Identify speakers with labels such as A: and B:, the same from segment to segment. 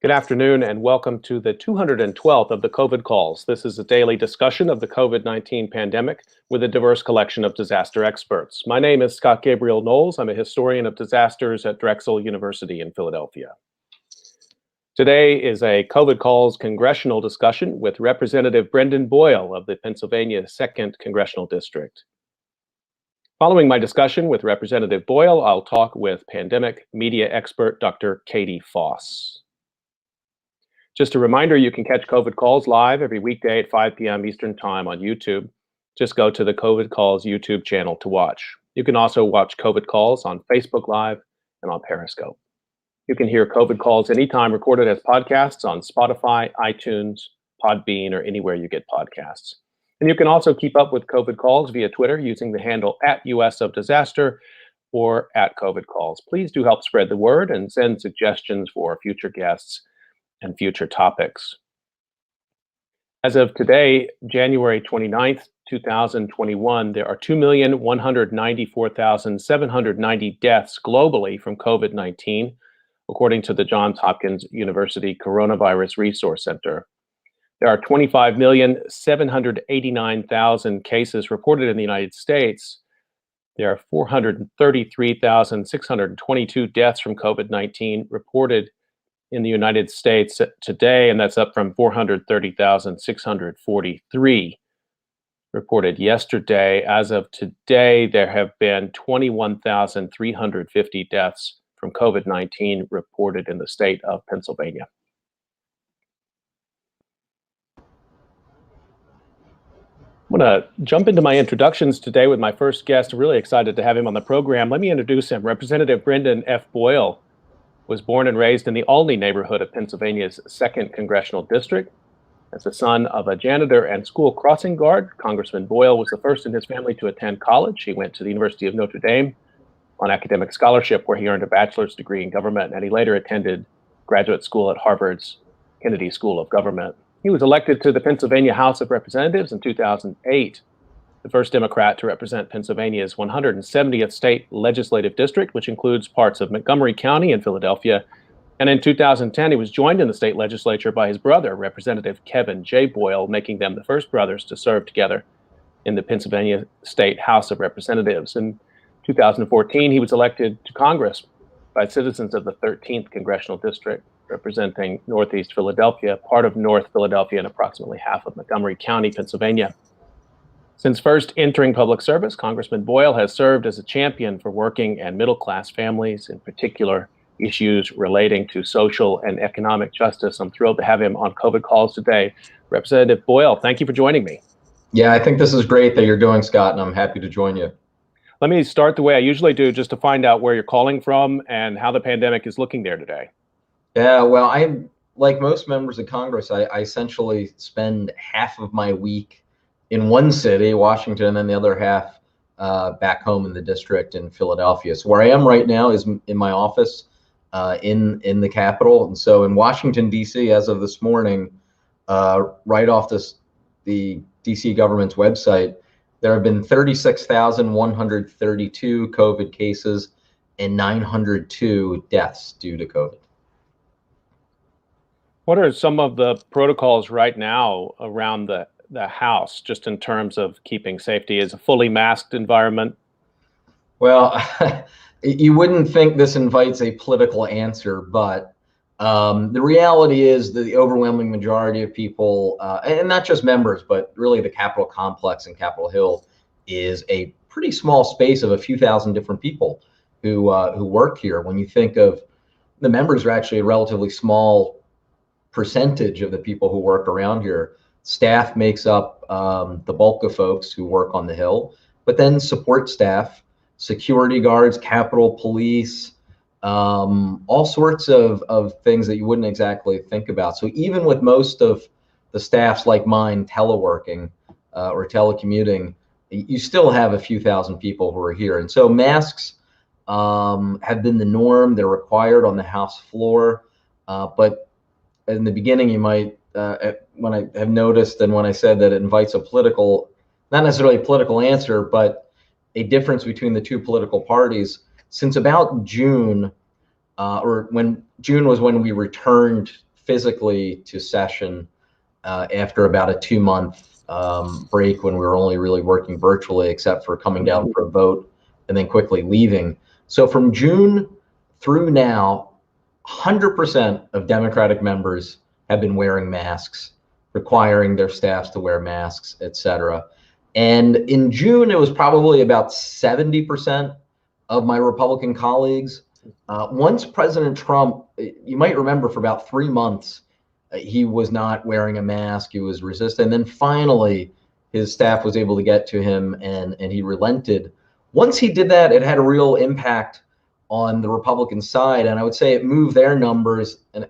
A: Good afternoon and welcome to the 212th of the COVID calls. This is a daily discussion of the COVID-19 pandemic with a diverse collection of disaster experts. My name is Scott Gabriel Knowles. I'm a historian of disasters at Drexel University in Philadelphia. Today is a COVID calls congressional discussion with Representative Brendan Boyle of the Pennsylvania 2nd Congressional District. Following my discussion with Representative Boyle, I'll talk with pandemic media expert Dr. Katie Foss. Just a reminder, you can catch COVID Calls live every weekday at 5 p.m. Eastern Time on YouTube. Just go to the COVID Calls YouTube channel to watch. You can also watch COVID Calls on Facebook Live and on Periscope. You can hear COVID Calls anytime recorded as podcasts on Spotify, iTunes, Podbean, or anywhere you get podcasts. And you can also keep up with COVID Calls via Twitter using the handle @USofDisaster or @COVID Calls. Please do help spread the word and send suggestions for future guests and future topics. As of today, January 29th, 2021, there are 2,194,790 deaths globally from COVID-19, according to the Johns Hopkins University Coronavirus Resource Center. There are 25,789,000 cases reported in the United States. There are 433,622 deaths from COVID-19 reported in the United States today, and that's up from 430,643 reported yesterday. As of today, there have been 21,350 deaths from COVID-19 reported in the state of Pennsylvania. I'm going to jump into my introductions today with my first guest. Really excited to have him on the program. Let me introduce him. Representative Brendan F. Boyle was born and raised in the Olney neighborhood of Pennsylvania's 2nd Congressional District. As the son of a janitor and school crossing guard, Congressman Boyle was the first in his family to attend college. He went to the University of Notre Dame on academic scholarship, where he earned a bachelor's degree in government, and he later attended graduate school at Harvard's Kennedy School of Government. He was elected to the Pennsylvania House of Representatives in 2008. The first Democrat to represent Pennsylvania's 170th state legislative district, which includes parts of Montgomery County and Philadelphia. And in 2010, he was joined in the state legislature by his brother, Representative Kevin J. Boyle, making them the first brothers to serve together in the Pennsylvania State House of Representatives. In 2014, he was elected to Congress by citizens of the 13th Congressional District, representing Northeast Philadelphia, part of North Philadelphia, and approximately half of Montgomery County, Pennsylvania. Since first entering public service, Congressman Boyle has served as a champion for working and middle-class families, in particular issues relating to social and economic justice. I'm thrilled to have him on COVID Calls today. Representative Boyle, thank you for joining me.
B: Yeah, I think this is great that you're doing, Scott, and I'm happy to join you.
A: Let me start the way I usually do, just to find out where you're calling from and how the pandemic is looking there today.
B: Yeah, well, I'm like most members of Congress, I essentially spend half of my week in one city, Washington, and then the other half back home in the district in Philadelphia. So where I am right now is in my office in the Capitol. And so in Washington, D.C., as of this morning, right off the D.C. government's website, there have been 36,132 COVID cases and 902 deaths due to COVID.
A: What are some of the protocols right now around the House, just in terms of keeping safety? Is a fully masked environment?
B: Well, you wouldn't think this invites a political answer, but the reality is that the overwhelming majority of people, and not just members, but really the Capitol complex and Capitol Hill, is a pretty small space of a few thousand different people who work here. When you think of the members, are actually a relatively small percentage of the people who work around here. Staff makes up the bulk of folks who work on the Hill, but then support staff, security guards, Capitol Police, all sorts of things that you wouldn't exactly think about. So even with most of the staffs like mine teleworking or telecommuting, you still have a few thousand people who are here. And so masks have been the norm. They're required on the House floor. But in the beginning, you might, when I have noticed and when I said that it invites a political, not necessarily a political answer, but a difference between the two political parties, since about June, or when June was when we returned physically to session after about a 2-month break when we were only really working virtually, except for coming down for a vote and then quickly leaving. So from June through now, 100% of Democratic members have been wearing masks, requiring their staffs to wear masks, et cetera. And in June, it was probably about 70% of my Republican colleagues. Once President Trump, you might remember for about 3 months, he was not wearing a mask, he was resistant. And then finally, his staff was able to get to him and he relented. Once he did that, it had a real impact on the Republican side. And I would say it moved their numbers. And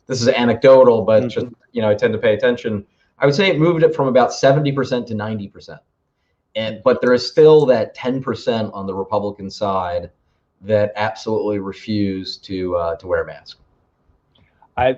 B: this is anecdotal, but just, I tend to pay attention. I would say it moved it from about 70% to 90%. But there is still that 10% on the Republican side that absolutely refuse to wear a mask.
A: I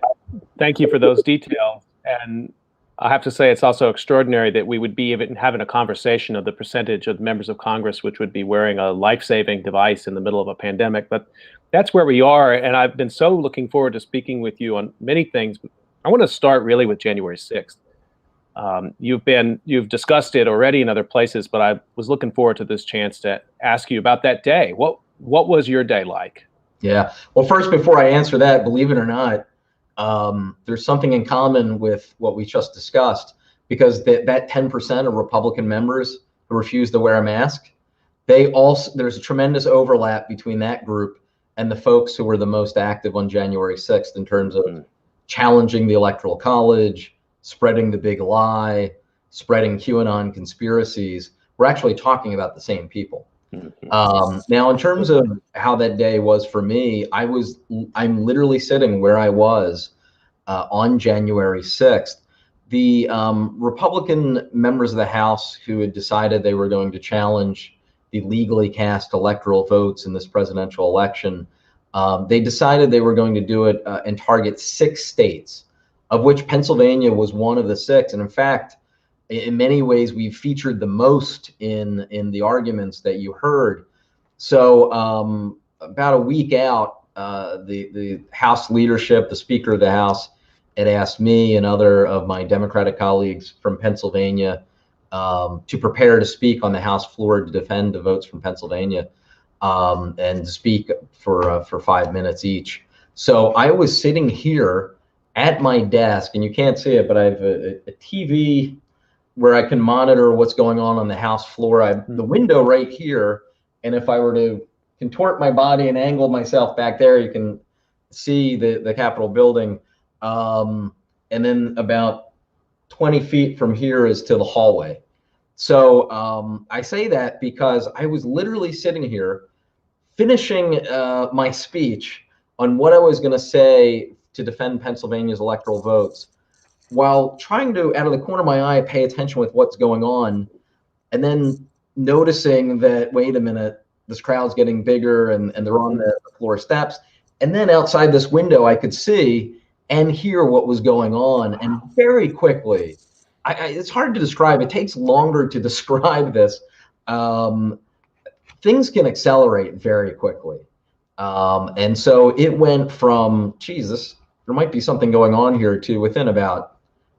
A: thank you for those details. And I have to say, it's also extraordinary that we would be even having a conversation of the percentage of members of Congress which would be wearing a life-saving device in the middle of a pandemic. But that's where we are. And I've been so looking forward to speaking with you on many things. I want to start really with January 6th. You've discussed it already in other places, but I was looking forward to this chance to ask you about that day. What was your day like?
B: Yeah. Well, first, before I answer that, believe it or not, there's something in common with what we just discussed, because that 10% of Republican members who refuse to wear a mask, there's a tremendous overlap between that group and the folks who were the most active on January 6th in terms of challenging the Electoral College, spreading the big lie, spreading QAnon conspiracies. We're actually talking about the same people. Now, in terms of how that day was for me, I'm literally sitting where I was on January 6th. The Republican members of the House who had decided they were going to challenge the legally cast electoral votes in this presidential election, they decided they were going to do it and target 6 states, of which Pennsylvania was one of the 6. And in fact, in many ways, we've featured the most in the arguments that you heard. So about a week out, the House leadership, the Speaker of the House, had asked me and other of my Democratic colleagues from Pennsylvania to prepare to speak on the House floor to defend the votes from Pennsylvania and to speak for 5 minutes each. So I was sitting here at my desk, and you can't see it, but I have a TV where I can monitor what's going on the House floor. I have the window right here, and if I were to contort my body and angle myself back there, you can see the Capitol building. And then about 20 feet from here is to the hallway. So I say that because I was literally sitting here finishing my speech on what I was going to say to defend Pennsylvania's electoral votes, while trying to, out of the corner of my eye, pay attention with what's going on, and then noticing that, wait a minute, this crowd's getting bigger and they're on the floor steps. And then outside this window, I could see and hear what was going on. And very quickly, it's hard to describe. It takes longer to describe this. Things can accelerate very quickly. And so it went from, Jesus, there might be something going on here, to within about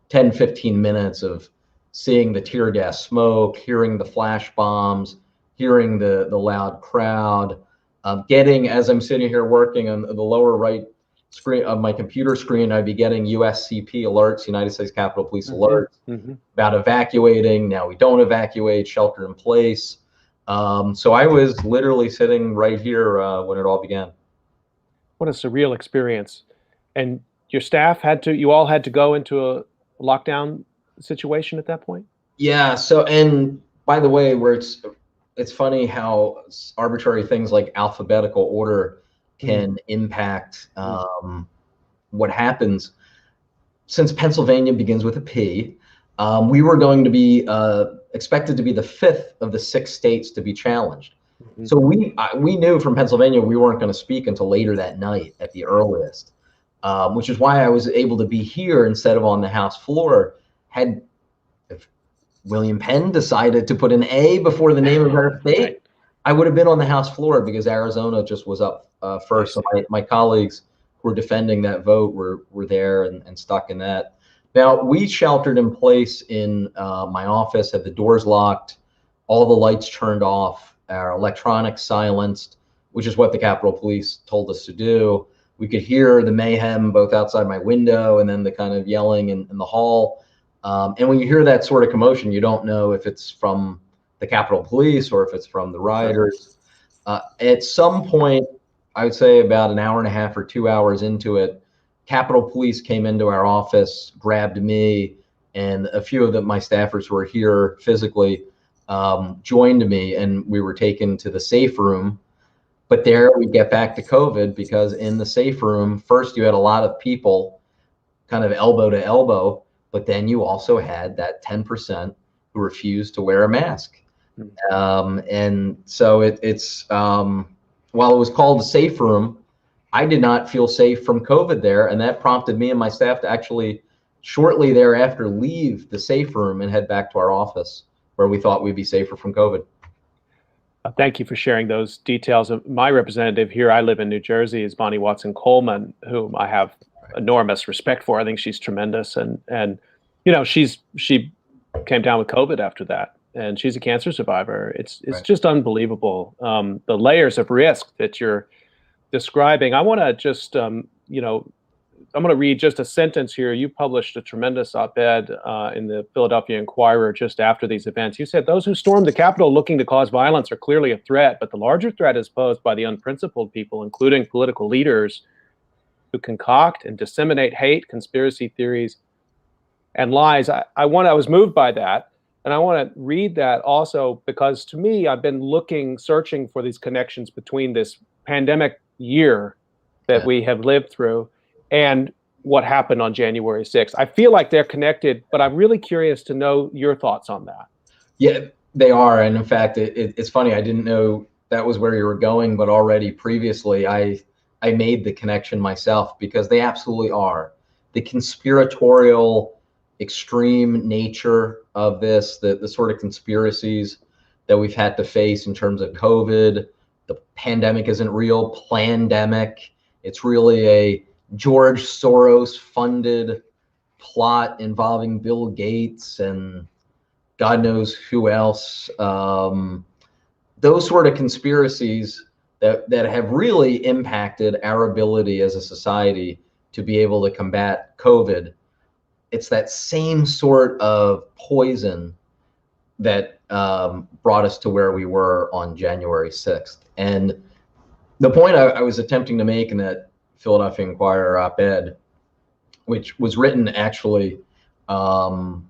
B: 10, 15 minutes of seeing the tear gas smoke, hearing the flash bombs, hearing the loud crowd, getting, as I'm sitting here working on the lower right screen of my computer screen, I'd be getting USCP alerts, United States Capitol Police alerts, about evacuating. Now we don't evacuate, shelter in place. So I was literally sitting right here when it all began.
A: What a surreal experience. And your staff you all had to go into a lockdown situation at that point? Yeah.
B: So, and by the way, where it's funny how arbitrary things like alphabetical order can impact what happens. Since Pennsylvania begins with a P, we were going to be expected to be the 5th of the 6 states to be challenged. So we knew from Pennsylvania we weren't going to speak until later that night at the earliest, which is why I was able to be here instead of on the House floor. If William Penn decided to put an A before the name of our state, I would have been on the House floor, because Arizona just was up first. So my colleagues who are defending that vote were there and stuck in that. Now, we sheltered in place in my office, had the doors locked, all the lights turned off, our electronics silenced, which is what the Capitol Police told us to do. We could hear the mayhem both outside my window and then the kind of yelling in the hall. And when you hear that sort of commotion, you don't know if it's from the Capitol Police or if it's from the rioters. At some point, I would say about an hour and a half or 2 hours into it, Capitol Police came into our office, grabbed me and a few of my staffers who were here physically, joined me, and we were taken to the safe room. But there we get back to COVID, because in the safe room, first you had a lot of people kind of elbow to elbow, but then you also had that 10% who refused to wear a mask. And so it's while it was called a safe room, I did not feel safe from COVID there. And that prompted me and my staff to actually shortly thereafter leave the safe room and head back to our office, where we thought we'd be safer from COVID.
A: Thank you for sharing those details. My representative here, I live in New Jersey, is Bonnie Watson Coleman, whom I have enormous respect for. I think she's tremendous. And you know, she came down with COVID after that, and she's a cancer survivor. It's just unbelievable. The layers of risk that you're describing. I want to just, you know, I'm going to read just a sentence here. You published a tremendous op-ed in the Philadelphia Inquirer just after these events. You said, "Those who stormed the Capitol looking to cause violence are clearly a threat, but the larger threat is posed by the unprincipled people, including political leaders, who concoct and disseminate hate, conspiracy theories, and lies." I was moved by that. And I want to read that also because, to me, I've been searching for these connections between this pandemic year that we have lived through and what happened on January 6th. I feel like they're connected, but I'm really curious to know your thoughts on that.
B: Yeah, they are. And in fact, it's funny. I didn't know that was where you were going, but already previously I made the connection myself, because they absolutely are. The conspiratorial, extreme nature of this, the sort of conspiracies that we've had to face in terms of COVID. The pandemic isn't real, plandemic. It's really a George Soros funded plot involving Bill Gates and God knows who else. Those sort of conspiracies that have really impacted our ability as a society to be able to combat COVID. It's that same sort of poison that brought us to where we were on January 6th. And the point I was attempting to make in that Philadelphia Inquirer op-ed, which was written actually the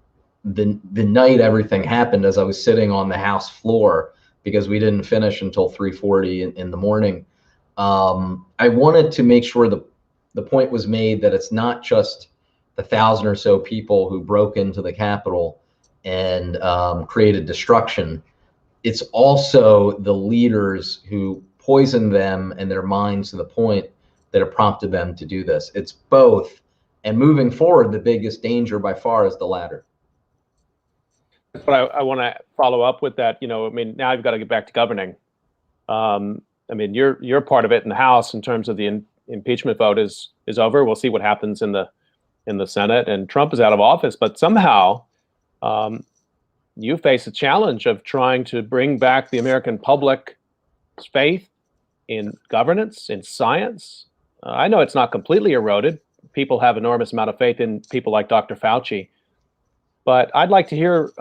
B: night everything happened, as I was sitting on the House floor, because we didn't finish until 3:40 in the morning. I wanted to make sure the point was made that it's not just the 1,000 or so people who broke into the Capitol and created destruction. It's also the leaders who poisoned them and their minds to the point that have prompted them to do this. It's both. And moving forward, the biggest danger by far is the latter.
A: But I want to follow up with that. You know, I mean, now you've got to get back to governing. I mean, you're part of it in the House in terms of the impeachment vote is over. We'll see what happens in the Senate, and Trump is out of office. But somehow you face a challenge of trying to bring back the American public's faith in governance, in science. I know it's not completely eroded. People have enormous amount of faith in people like Dr. Fauci. But I'd like to hear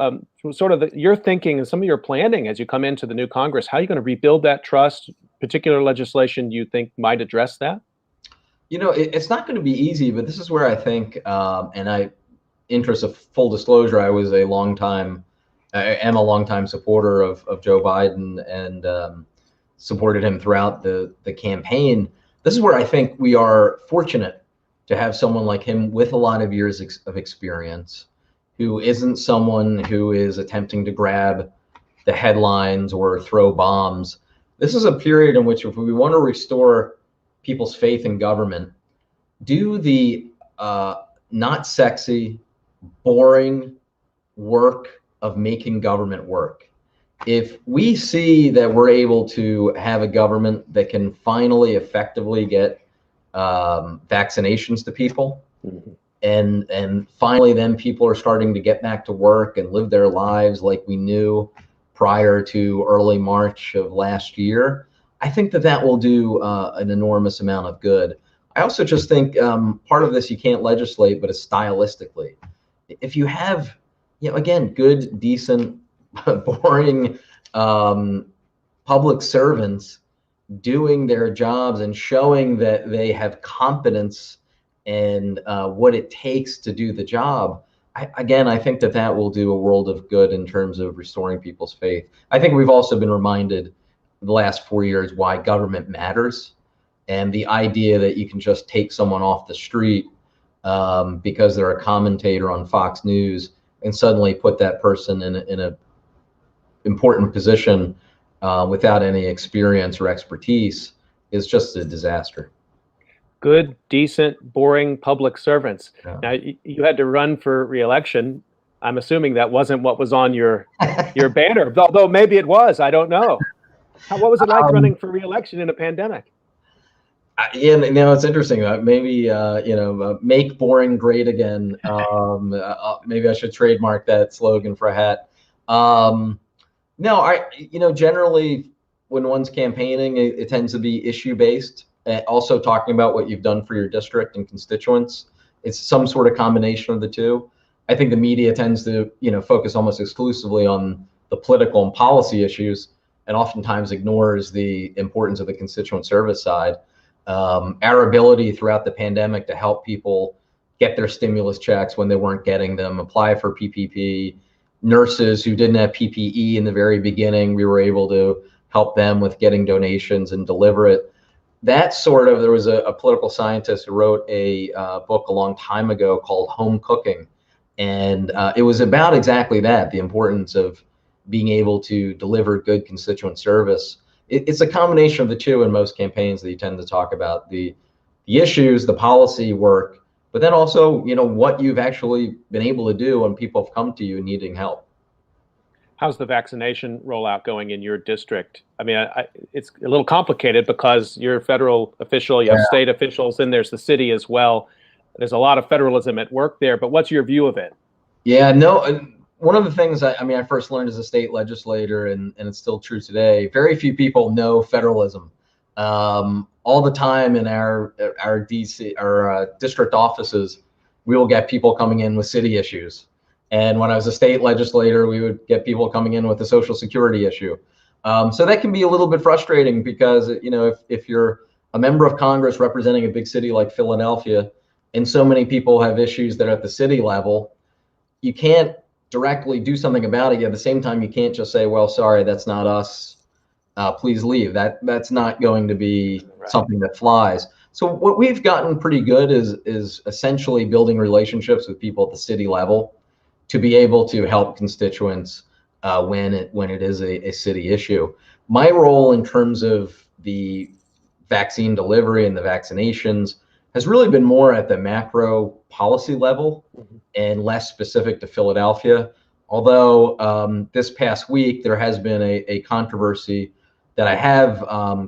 A: sort of your thinking and some of your planning as you come into the new Congress. How are you going to rebuild that trust? Particular legislation you think might address that?
B: You know, it's not going to be easy, but this is where I think, interest of full disclosure, I am a longtime supporter of Joe Biden and supported him throughout the campaign. This is where I think we are fortunate to have someone like him with a lot of years of experience, who isn't someone who is attempting to grab the headlines or throw bombs. This is a period in which, if we want to restore people's faith in government, do the not sexy, boring work of making government work. If we see that we're able to have a government that can finally effectively get vaccinations to people.
A: Mhm.
B: And finally, then people are starting to get back to work and live their lives like we knew prior to early March of last year. I think that that will do an enormous amount of good. I also just think part of this you can't legislate, but it's stylistically. If you have, again, good, decent, boring public servants doing their jobs and showing that they have competence and what it takes to do the job, I think that that will do a world of good in terms of restoring people's faith. I think we've also been reminded the last 4 years why government matters, and the idea that you can just take someone off the street because they're a commentator on Fox News and suddenly put that person in a important position without any experience or expertise is just a disaster.
A: Good, decent, boring public servants.
B: Yeah.
A: Now, you had to run for re-election. I'm assuming that wasn't what was on your banner, although maybe it was. I don't know. What was it like running for re-election in a pandemic?
B: Yeah, it's interesting. Maybe make boring great again. Maybe I should trademark that slogan for a hat. No, generally when one's campaigning, it tends to be issue based. Also talking about what you've done for your district and constituents. It's some sort of combination of the two. I think the media tends to, focus almost exclusively on the political and policy issues, and oftentimes ignores the importance of the constituent service side. Our ability throughout the pandemic to help people get their stimulus checks when they weren't getting them, apply for PPP, nurses who didn't have PPE in the very beginning, we were able to help them with getting donations and deliver it. That there was a political scientist who wrote a book a long time ago called Home Cooking. And it was about exactly that, the importance of being able to deliver good constituent service. It's a combination of the two in most campaigns that you tend to talk about, the issues, the policy work, but then also, what you've actually been able to do when people have come to you needing help.
A: How's the vaccination rollout going in your district? I mean, it's a little complicated because you're a federal official, you have state officials, and there's the city as well. There's a lot of federalism at work there, but what's your view of it?
B: Yeah, no, one of the things I first learned as a state legislator, and it's still true today, very few people know federalism. All the time in our DC, our district offices, we will get people coming in with city issues. And when I was a state legislator, we would get people coming in with a Social Security issue. So that can be a little bit frustrating because, if you're a member of Congress representing a big city like Philadelphia, and so many people have issues that are at the city level, you can't directly do something about it. At the same time, you can't just say, well, sorry, that's not us. Please leave. That's not going to be something that flies. So what we've gotten pretty good is essentially building relationships with people at the city level to be able to help constituents when it is a city issue. My role in terms of the vaccine delivery and the vaccinations has really been more at the macro policy level and less specific to Philadelphia. Although this past week there has been a controversy that I have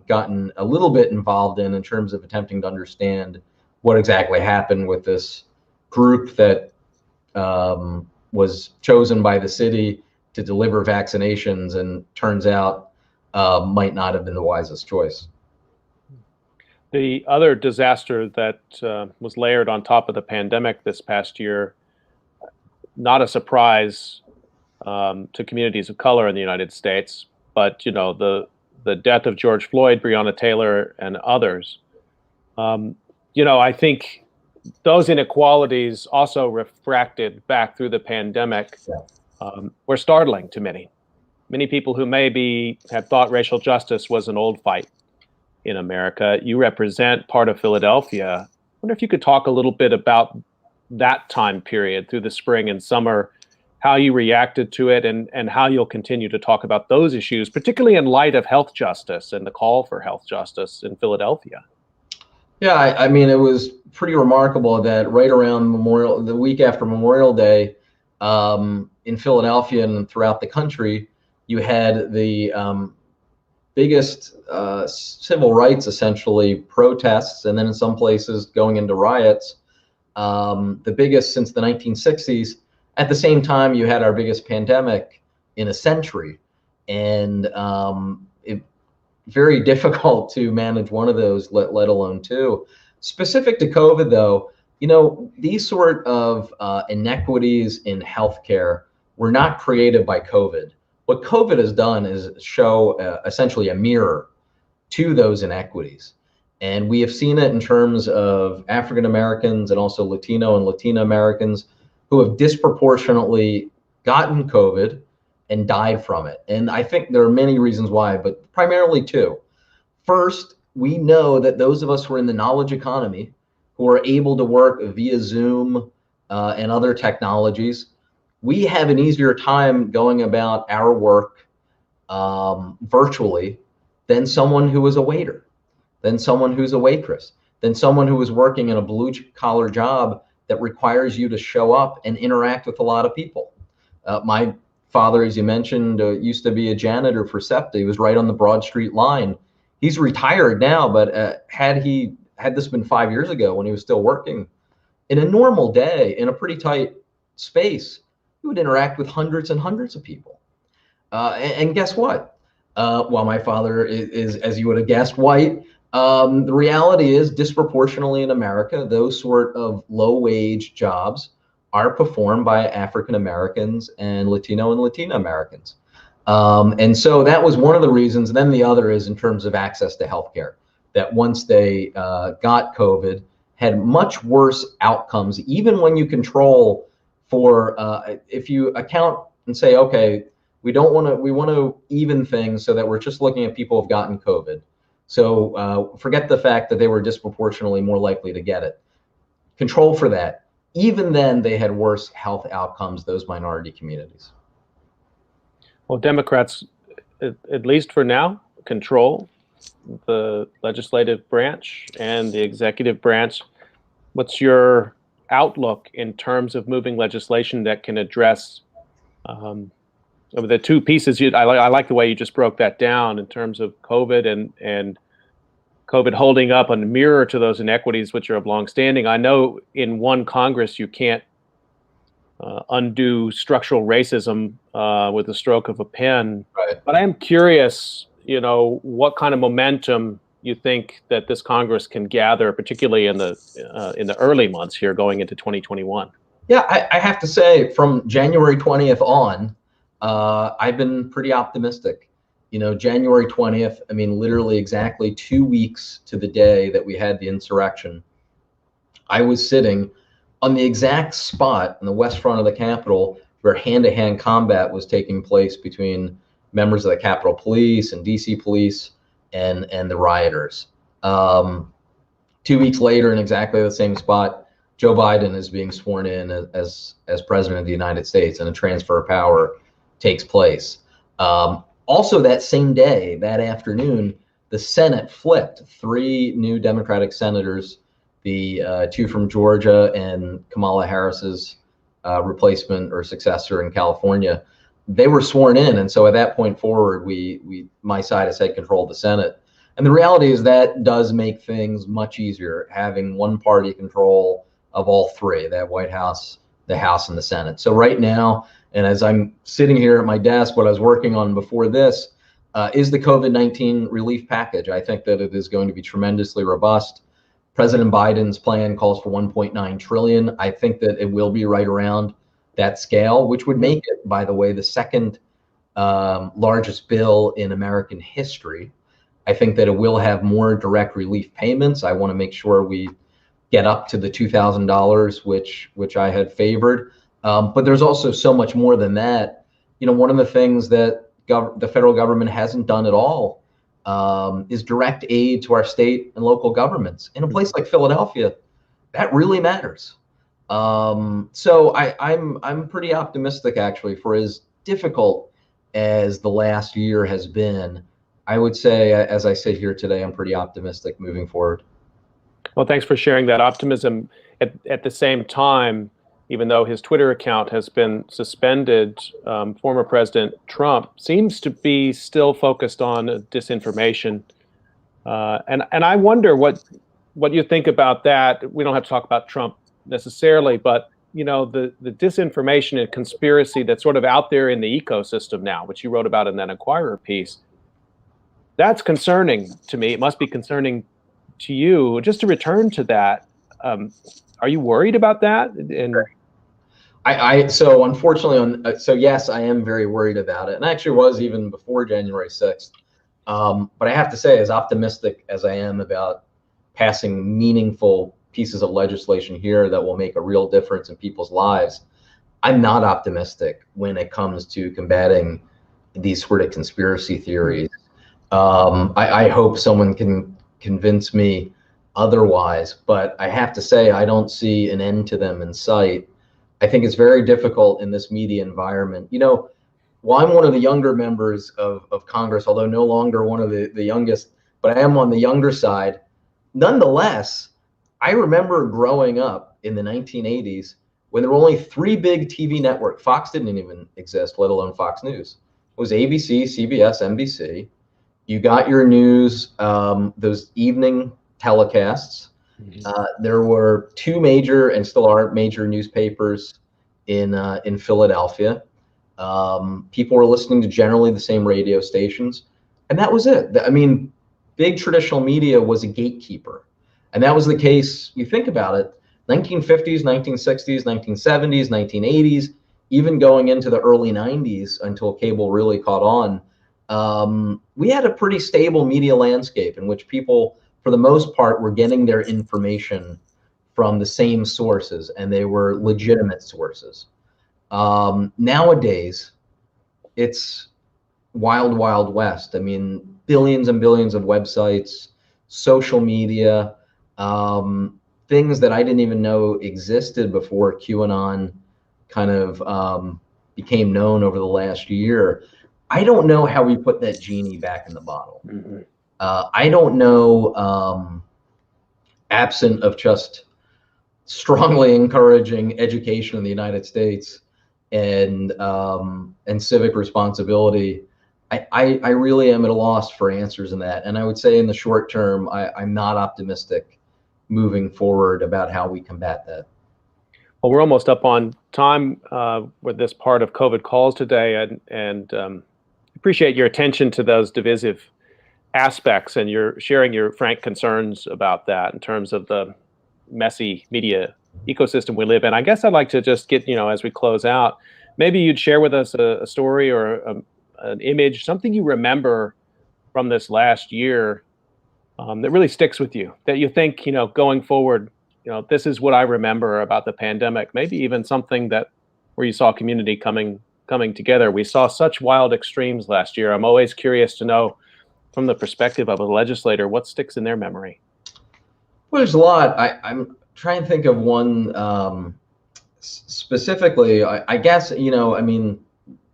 B: gotten a little bit involved in terms of attempting to understand what exactly happened with this group that was chosen by the city to deliver vaccinations, and turns out might not have been the wisest choice.
A: The other disaster that was layered on top of the pandemic this past year, not a surprise to communities of color in the United States, but the death of George Floyd, Breonna Taylor, and others. I think those inequalities also refracted back through the pandemic were startling to many. Many people who maybe had thought racial justice was an old fight in America. You represent part of Philadelphia. I wonder if you could talk a little bit about that time period through the spring and summer, how you reacted to it, and how you'll continue to talk about those issues, particularly in light of health justice and the call for health justice in Philadelphia.
B: Yeah, I mean, it was pretty remarkable that right around the week after Memorial Day, in Philadelphia and throughout the country, you had the biggest civil rights, essentially, protests, and then in some places going into riots, the biggest since the 1960s. At the same time, you had our biggest pandemic in a century, and very difficult to manage one of those, let alone two. Specific to COVID, though, these sort of inequities in healthcare were not created by COVID. What COVID has done is show essentially a mirror to those inequities. And we have seen it in terms of African Americans and also Latino and Latina Americans who have disproportionately gotten COVID and died from it. And I think there are many reasons why, but primarily two. First, we know that those of us who are in the knowledge economy, who are able to work via Zoom and other technologies, we have an easier time going about our work virtually than someone who is a waiter, than someone who's a waitress, than someone who is working in a blue collar job that requires you to show up and interact with a lot of people. My father, as you mentioned, used to be a janitor for SEPTA. He was right on the Broad Street line. He's retired now, but had this been 5 years ago when he was still working, in a normal day, in a pretty tight space, he would interact with hundreds and hundreds of people. And guess what? While my father is, as you would have guessed, white, the reality is disproportionately in America, those sort of low-wage jobs are performed by African Americans and Latino and Latina Americans. And so that was one of the reasons. And then the other is in terms of access to healthcare, that once they got COVID, had much worse outcomes, even when you control for, if you account and say, okay, we want to even things so that we're just looking at people who've gotten COVID. So forget the fact that they were disproportionately more likely to get it. Control for that. Even then, they had worse health outcomes, those minority communities.
A: Well, Democrats, at least for now, control the legislative branch and the executive branch. What's your outlook in terms of moving legislation that can address the two pieces? I like the way you just broke that down in terms of COVID and COVID holding up a mirror to those inequities which are of longstanding. I know in one Congress you can't undo structural racism with the stroke of a pen.
B: Right.
A: But I am curious, what kind of momentum you think that this Congress can gather, particularly in the early months here going into 2021.
B: Yeah, I have to say, from January 20th on, I've been pretty optimistic. January 20th, I mean, literally exactly 2 weeks to the day that we had the insurrection, I was sitting on the exact spot in the west front of the Capitol where hand-to-hand combat was taking place between members of the Capitol Police and DC Police and the rioters. 2 weeks later, in exactly the same spot, Joe Biden is being sworn in as president of the United States, and a transfer of power takes place. Also that same day, that afternoon, the Senate flipped. 3 new Democratic senators, the 2 from Georgia and Kamala Harris's replacement or successor in California, they were sworn in. And so at that point forward, my side has had control of the Senate. And the reality is that does make things much easier, having one party control of all 3, that White House, the House, and the Senate. So right now, and as I'm sitting here at my desk, what I was working on before this is the COVID-19 relief package. I think that it is going to be tremendously robust. President Biden's plan calls for 1.9 trillion. I think that it will be right around that scale, which would make it, by the way, the second largest bill in American history. I think that it will have more direct relief payments. I want to make sure we get up to the $2,000, which I had favored. But there's also so much more than that. One of the things that the federal government hasn't done at all is direct aid to our state and local governments. In a place like Philadelphia, that really matters. So I'm pretty optimistic, actually. For as difficult as the last year has been, I would say, as I sit here today, I'm pretty optimistic moving forward.
A: Well, thanks for sharing that optimism. At the same time, even though his Twitter account has been suspended, former President Trump seems to be still focused on disinformation. And I wonder what you think about that. We don't have to talk about Trump necessarily, but the disinformation and conspiracy that's sort of out there in the ecosystem now, which you wrote about in that Inquirer piece, that's concerning to me. It must be concerning to you. Just to return to that, are you worried about that? And
B: so unfortunately, so yes, I am very worried about it, and I actually was even before January 6th. But I have to say, as optimistic as I am about passing meaningful pieces of legislation here that will make a real difference in people's lives, I'm not optimistic when it comes to combating these sort of conspiracy theories. I hope someone can convince me otherwise, but I have to say I don't see an end to them in sight. I think it's very difficult in this media environment. Well, I'm one of the younger members of Congress, although no longer one of the youngest, but I am on the younger side. Nonetheless, I remember growing up in the 1980s when there were only 3 big TV networks. Fox didn't even exist, let alone Fox News. It was ABC, CBS, NBC. You got your news, those evening telecasts. There were 2 major, and still are major, newspapers in Philadelphia. People were listening to generally the same radio stations, and that was it. I mean, big traditional media was a gatekeeper, and that was the case. You think about it, 1950s, 1960s, 1970s, 1980s, even going into the early 90s until cable really caught on. We had a pretty stable media landscape in which people, for the most part, were getting their information from the same sources, and they were legitimate sources. Nowadays, it's wild, wild west. I mean, billions and billions of websites, social media, things that I didn't even know existed before QAnon kind of became known over the last year. I don't know how we put that genie back in the bottle. I don't know, absent of just strongly encouraging education in the United States and civic responsibility, I really am at a loss for answers in that. And I would say in the short term, I'm not optimistic moving forward about how we combat that.
A: Well, we're almost up on time with this part of COVID calls today, and appreciate your attention to those divisive aspects and your sharing your frank concerns about that in terms of the messy media ecosystem we live in. I guess I'd like to just get, as we close out, maybe you'd share with us a story or an image, something you remember from this last year that really sticks with you, that you think, going forward, this is what I remember about the pandemic. Maybe even something where you saw a community coming together. We saw such wild extremes last year. I'm always curious to know, from the perspective of a legislator, what sticks in their memory.
B: Well, there's a lot. I'm trying to think of one specifically. I guess, I mean,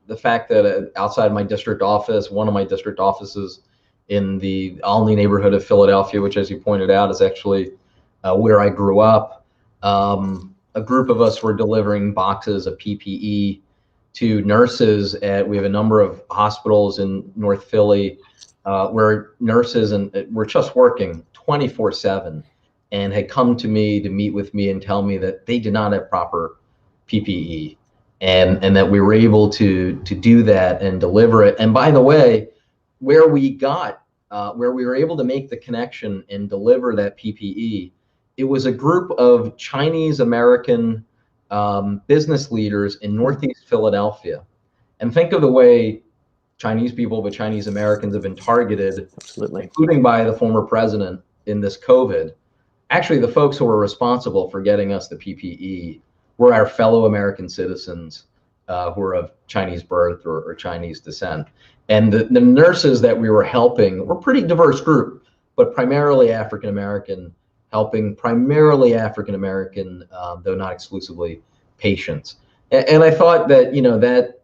B: the fact that outside my district office, one of my district offices in the Olney neighborhood of Philadelphia, which, as you pointed out, is actually where I grew up, a group of us were delivering boxes of PPE to nurses we have a number of hospitals in North Philly where nurses were just working 24/7 and had come to me to meet with me and tell me that they did not have proper PPE, and that we were able to do that and deliver it. And by the way, where we were able to make the connection and deliver that PPE, it was a group of Chinese American business leaders in Northeast Philadelphia. And think of the way Chinese people, but Chinese Americans have been targeted,
A: absolutely, including
B: by the former president in this COVID. Actually, the folks who were responsible for getting us the PPE were our fellow American citizens who are of Chinese birth or Chinese descent. And the nurses that we were helping were a pretty diverse group, but primarily African American, helping primarily African American, though not exclusively, patients. And I thought that,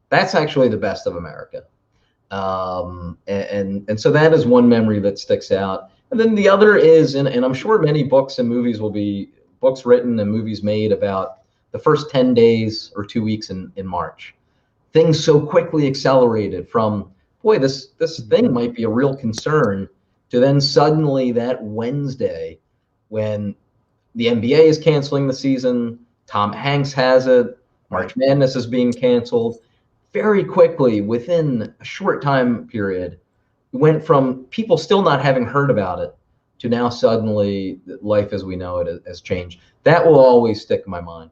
B: that's actually the best of America. And so that is one memory that sticks out. And then the other is, and I'm sure many books and movies will be, books written and movies made about the first 10 days or 2 weeks in March. Things so quickly accelerated from, boy, this thing might be a real concern, to then suddenly that Wednesday when the NBA is canceling the season, Tom Hanks has it, March Madness is being canceled. Very quickly, within a short time period, we went from people still not having heard about it to now suddenly life as we know it has changed. That will always stick in my mind.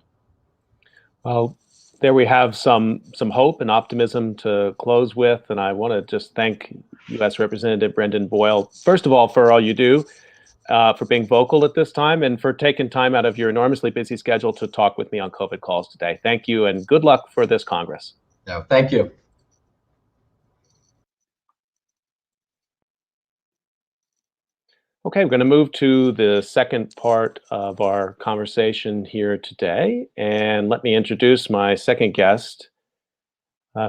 A: Well, there we have some hope and optimism to close with, and I want to just thank U.S. Representative Brendan Boyle, first of all, for all you do, for being vocal at this time, and for taking time out of your enormously busy schedule to talk with me on COVID Calls today. Thank you, and good luck for this Congress.
B: No, thank you.
A: Okay, we're going to move to the second part of our conversation here today. And let me introduce my second guest,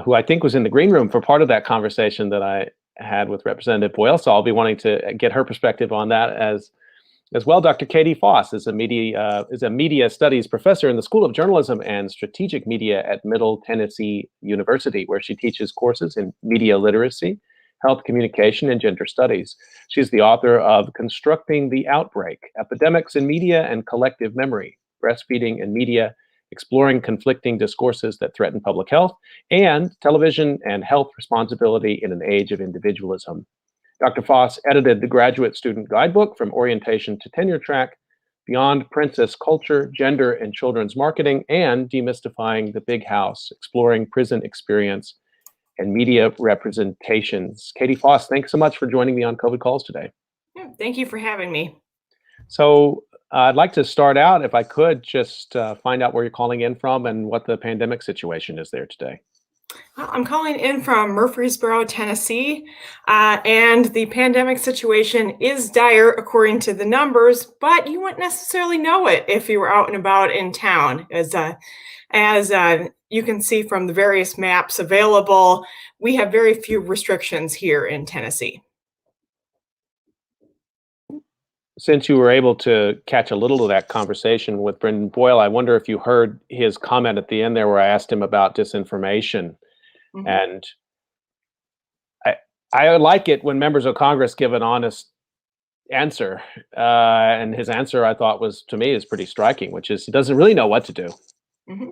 A: who I think was in the green room for part of that conversation that I had with Representative Boyle. So I'll be wanting to get her perspective on that as well. Dr. Katie Foss is a media studies professor in the School of Journalism and Strategic Media at Middle Tennessee University, where she teaches courses in media literacy, health communication, and gender studies. She's the author of Constructing the Outbreak: Epidemics in Media and Collective Memory, Breastfeeding and Media, Exploring Conflicting Discourses That Threaten Public Health, and Television and Health Responsibility in an Age of Individualism. Dr. Foss edited the Graduate Student Guidebook from Orientation to Tenure Track, Beyond Princess Culture, Gender and Children's Marketing, and Demystifying the Big House, Exploring Prison Experience and Media Representations. Katie Foss, thanks so much for joining me on COVID Calls today.
C: Yeah, thank you for having me.
A: So I'd like to start out, if I could, just find out where you're calling in from and what the pandemic situation is there today.
C: I'm calling in from Murfreesboro, Tennessee, and the pandemic situation is dire according to the numbers, but you wouldn't necessarily know it if you were out and about in town. As you can see from the various maps available, we have very few restrictions here in Tennessee.
A: Since you were able to catch a little of that conversation with Brendan Boyle, I wonder if you heard his comment at the end there where I asked him about disinformation. Mm-hmm. And I like it when members of Congress give an honest answer. And his answer, I thought, to me, is pretty striking, which is he doesn't really know what to do.
C: Mm-hmm.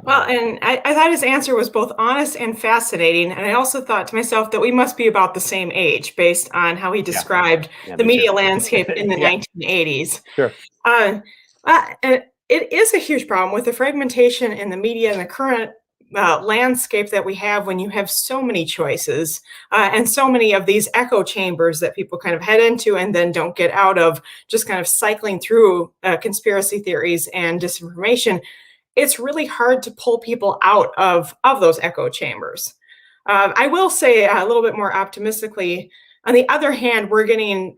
C: Well, and I thought his answer was both honest and fascinating. And I also thought to myself that we must be about the same age based on how he described the media landscape in the 1980s.
A: Sure.
C: It is a huge problem with the fragmentation in the media and the current landscape that we have when you have so many choices and so many of these echo chambers that people kind of head into and then don't get out of, just kind of cycling through conspiracy theories and disinformation. It's really hard to pull people out of those echo chambers. I will say a little bit more optimistically, on the other hand, we're getting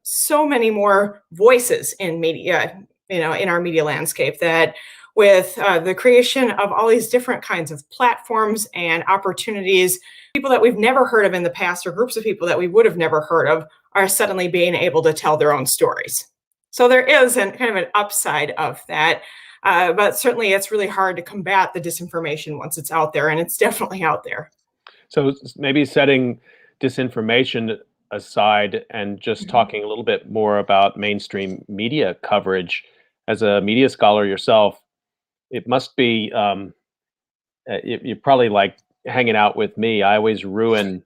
C: so many more voices in media, in our media landscape, that with the creation of all these different kinds of platforms and opportunities, people that we've never heard of in the past or groups of people that we would have never heard of are suddenly being able to tell their own stories. So there is kind of an upside of that. But certainly it's really hard to combat the disinformation once it's out there, and it's definitely out there.
A: So maybe setting disinformation aside and just talking a little bit more about mainstream media coverage. As a media scholar yourself, it must be, you're probably like hanging out with me. I always ruin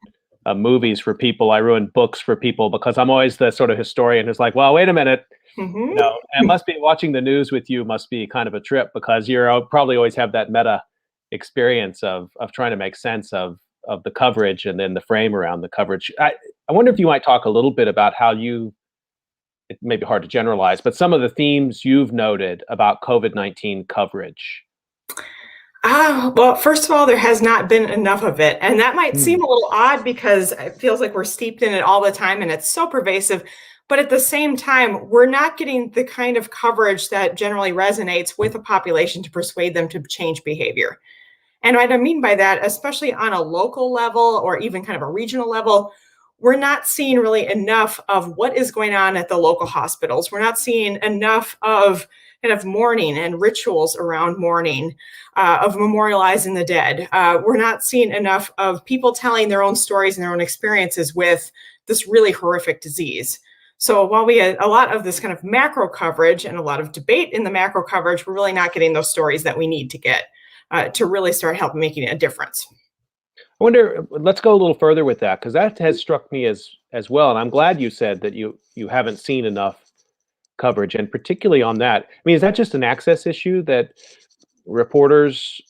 A: movies for people. I ruin books for people because I'm always the sort of historian who's like, well, wait a minute.
C: Mm-hmm.
A: It must be watching the news with you must be kind of a trip because you're probably always have that meta experience of trying to make sense of the coverage and then the frame around the coverage. I wonder if you might talk a little bit about how it may be hard to generalize, but some of the themes you've noted about COVID-19 coverage.
C: Well, first of all, there has not been enough of it. And that might seem a little odd because it feels like we're steeped in it all the time and it's so pervasive. But at the same time, we're not getting the kind of coverage that generally resonates with a population to persuade them to change behavior. And what I mean by that, especially on a local level or even kind of a regional level, we're not seeing really enough of what is going on at the local hospitals. We're not seeing enough of kind of mourning and rituals around mourning, of memorializing the dead. We're not seeing enough of people telling their own stories and their own experiences with this really horrific disease. So while we had a lot of this kind of macro coverage and a lot of debate in the macro coverage, we're really not getting those stories that we need to get to really start helping making a difference.
A: I wonder, let's go a little further with that, because that has struck me as well. And I'm glad you said that you haven't seen enough coverage, and particularly on that. I mean, is that just an access issue that reporters,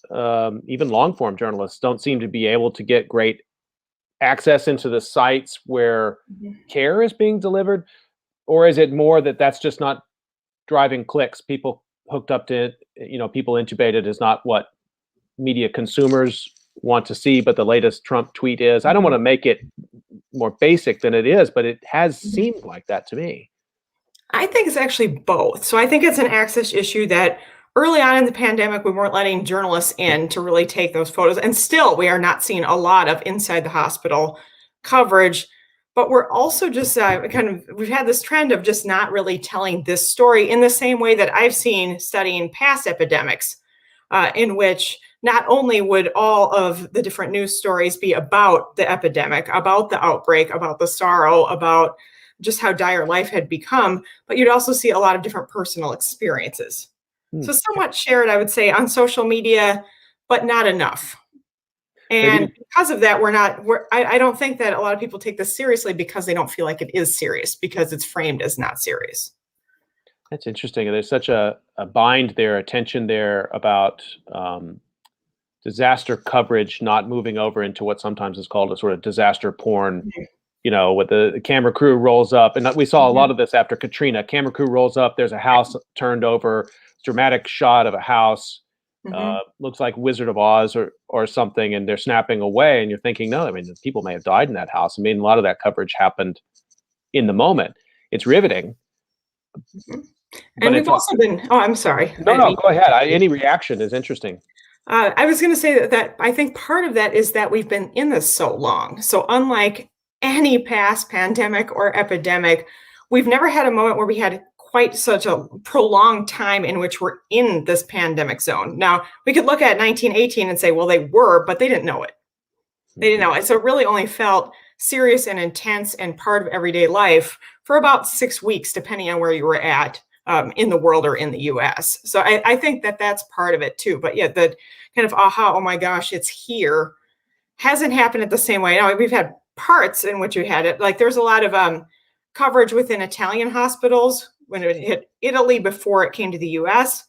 A: even long form journalists, don't seem to be able to get great access into the sites where care is being delivered? Or is it more that that's just not driving clicks? People hooked up to it, people intubated is not what media consumers want to see, but the latest Trump tweet is. I don't want to make it more basic than it is, but it has seemed like that to me.
C: I think it's actually both. So I think it's an access issue that early on in the pandemic, we weren't letting journalists in to really take those photos. And still, we are not seeing a lot of inside the hospital coverage. But we're also just we've had this trend of just not really telling this story in the same way that I've seen studying past epidemics, in which not only would all of the different news stories be about the epidemic, about the outbreak, about the sorrow, about just how dire life had become, but you'd also see a lot of different personal experiences. So somewhat shared, I would say, on social media, but not enough. And because of that, I don't think that a lot of people take this seriously because they don't feel like it is serious, because it's framed as not serious.
A: That's interesting. There's such a bind there, attention there about disaster coverage not moving over into what sometimes is called a sort of disaster porn, with the camera crew rolls up. And we saw a lot of this after Katrina. Camera crew rolls up, there's a house turned over, dramatic shot of a house, looks like Wizard of Oz or something, and they're snapping away, and you're thinking, no, I mean, people may have died in that house. I mean, a lot of that coverage happened in the moment. It's riveting.
C: And we've also been, I'm sorry.
A: No, go ahead. Any reaction is interesting.
C: I was going to say that I think part of that is that we've been in this so long. So unlike any past pandemic or epidemic, we've never had a moment where we had quite such a prolonged time in which we're in this pandemic zone. Now, we could look at 1918 and say, well, they were, but they didn't know it. They didn't know it. So it really only felt serious and intense and part of everyday life for about 6 weeks, depending on where you were at in the world or in the US. So I think that that's part of it too. But yeah, the kind of, oh my gosh, it's here, hasn't happened at the same way. Now, we've had parts in which we had it. Like there's a lot of coverage within Italian hospitals when it hit Italy before it came to the US.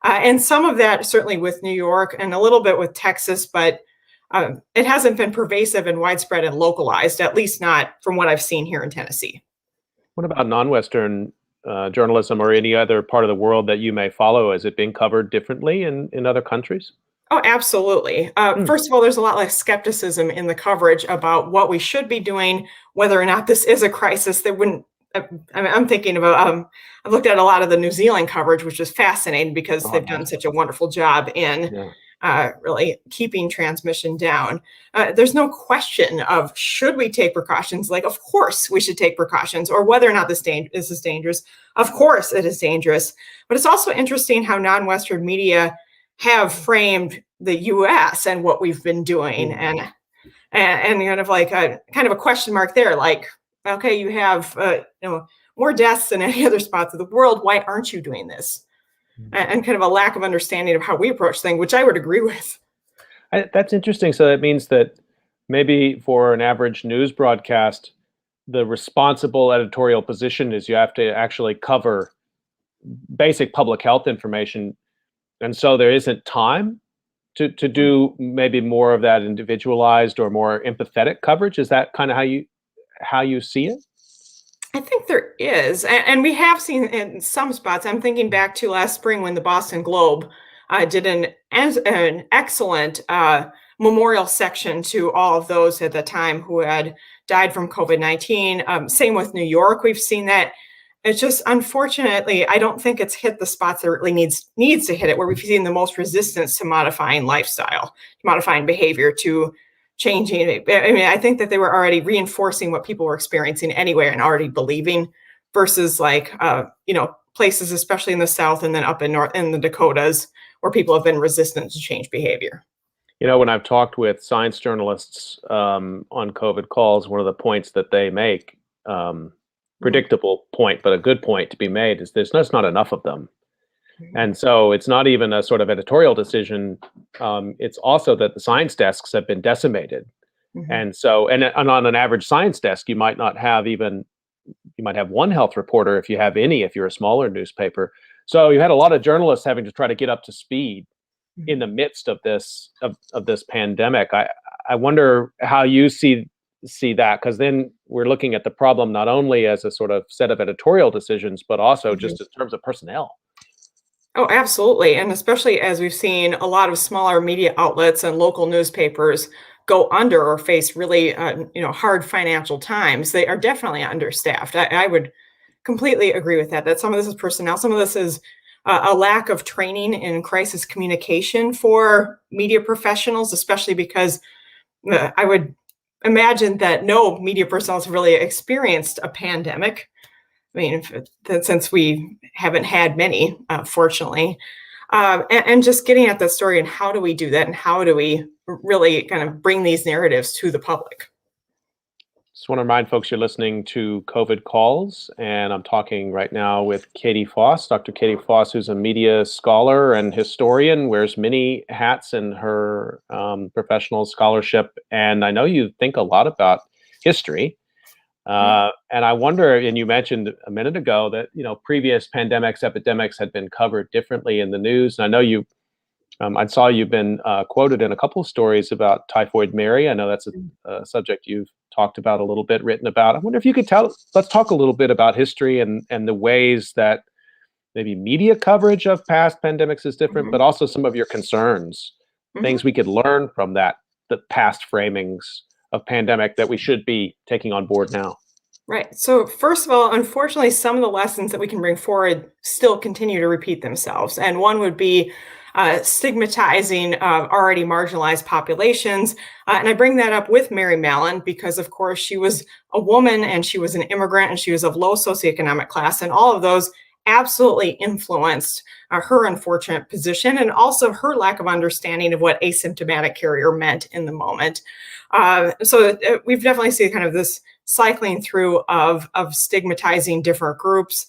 C: And some of that certainly with New York and a little bit with Texas, but it hasn't been pervasive and widespread and localized, at least not from what I've seen here in Tennessee.
A: What about non-Western journalism or any other part of the world that you may follow? Is it being covered differently in other countries?
C: Oh, absolutely. First of all, there's a lot less skepticism in the coverage about what we should be doing, whether or not this is a crisis. That wouldn't. I'm thinking about. I've looked at a lot of the New Zealand coverage, which is fascinating because they've done such a wonderful job in really keeping transmission down. There's no question of should we take precautions. Like, of course, we should take precautions, or whether or not this is dangerous. Of course, it is dangerous. But it's also interesting how non-Western media have framed the U.S. and what we've been doing, and kind of like a question mark there. Like, okay, you have more deaths than any other spots of the world. Why aren't you doing this? And kind of a lack of understanding of how we approach things, which I would agree with.
A: That's interesting. So that means that maybe for an average news broadcast, the responsible editorial position is you have to actually cover basic public health information. And so there isn't time to do maybe more of that individualized or more empathetic coverage. Is that kind of how you see it?
C: I think there is. And we have seen in some spots. I'm thinking back to last spring when the Boston Globe did an excellent memorial section to all of those at the time who had died from COVID-19. Same with New York. We've seen that. It's just, unfortunately, I don't think it's hit the spots that it really needs to hit it, where we've seen the most resistance to modifying lifestyle, modifying behavior, to changing it. I mean, I think that they were already reinforcing what people were experiencing anyway and already believing versus like, places, especially in the South and then up in the Dakotas, where people have been resistant to change behavior.
A: When I've talked with science journalists on COVID calls, one of the points that they make, predictable point, but a good point to be made, is there's just not enough of them. And so it's not even a sort of editorial decision. It's also that the science desks have been decimated. And so, and on an average science desk, you might have one health reporter if you have any, if you're a smaller newspaper. So you had a lot of journalists having to try to get up to speed in the midst of this pandemic. I wonder how you see that, because then we're looking at the problem not only as a sort of set of editorial decisions, but also just in terms of personnel.
C: Oh, absolutely. And especially as we've seen a lot of smaller media outlets and local newspapers go under or face really, hard financial times, they are definitely understaffed. I would completely agree with that, that some of this is personnel, some of this is a lack of training in crisis communication for media professionals, especially because I would imagine that no media personnel has really experienced a pandemic. I mean, since we haven't had many, fortunately, and just getting at the story and how do we do that and how do we really kind of bring these narratives to the public?
A: Just want to remind folks you're listening to COVID Calls, and I'm talking right now with Katie Foss, Dr. Katie Foss, who's a media scholar and historian, wears many hats in her professional scholarship. And I know you think a lot about history. And I wonder, and you mentioned a minute ago that, previous pandemics, epidemics had been covered differently in the news. And I know I saw you've been quoted in a couple of stories about Typhoid Mary. I know that's a subject you've talked about a little bit, written about. I wonder if you could let's talk a little bit about history and the ways that maybe media coverage of past pandemics is different, but also some of your concerns, things we could learn from the past framings of pandemic that we should be taking on board now.
C: Right. So first of all, unfortunately, some of the lessons that we can bring forward still continue to repeat themselves. And one would be stigmatizing already marginalized populations. And I bring that up with Mary Mallon because, of course, she was a woman and she was an immigrant and she was of low socioeconomic class. And all of those absolutely influenced her unfortunate position and also her lack of understanding of what asymptomatic carrier meant in the moment. So we've definitely seen kind of this cycling through of stigmatizing different groups.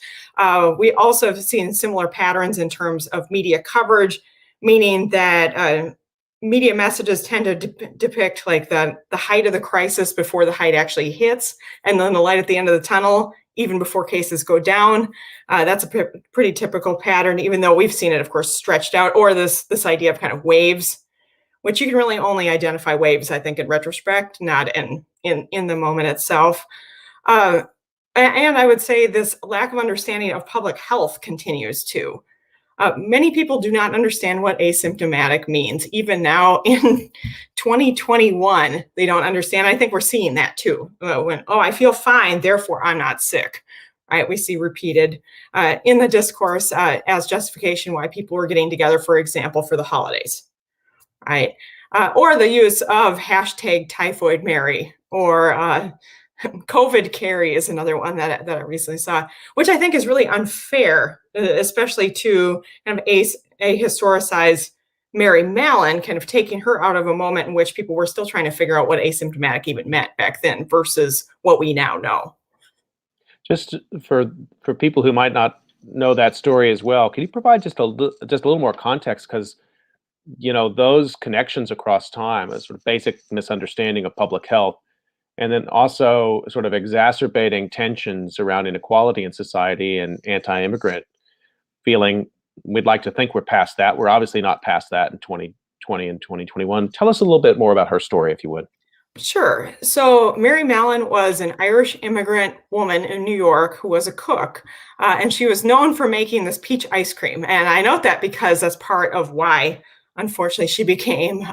C: We also have seen similar patterns in terms of media coverage, meaning that media messages tend to depict like the height of the crisis before the height actually hits, and then the light at the end of the tunnel, even before cases go down. That's a pretty typical pattern, even though we've seen it, of course, stretched out, or this idea of kind of waves, which you can really only identify waves, I think, in retrospect, not in the moment itself. And I would say this lack of understanding of public health continues too. Many people do not understand what asymptomatic means. Even now in 2021, they don't understand. I think we're seeing that too. I feel fine, therefore I'm not sick. Right? We see repeated in the discourse as justification why people were getting together, for example, for the holidays. Right? Or the use of hashtag Typhoid Mary or COVID Carrie is another one that I recently saw, which I think is really unfair, especially to kind of a historicized Mary Mallon, kind of taking her out of a moment in which people were still trying to figure out what asymptomatic even meant back then versus what we now know.
A: Just for people who might not know that story as well, can you provide just a little more context? Because those connections across time, a sort of basic misunderstanding of public health, and then also sort of exacerbating tensions around inequality in society and anti-immigrant feeling. We'd like to think we're past that. We're obviously not past that in 2020 and 2021. Tell us a little bit more about her story, if you would.
C: Sure. So Mary Mallon was an Irish immigrant woman in New York who was a cook, and she was known for making this peach ice cream. And I note that because that's part of why, unfortunately, she became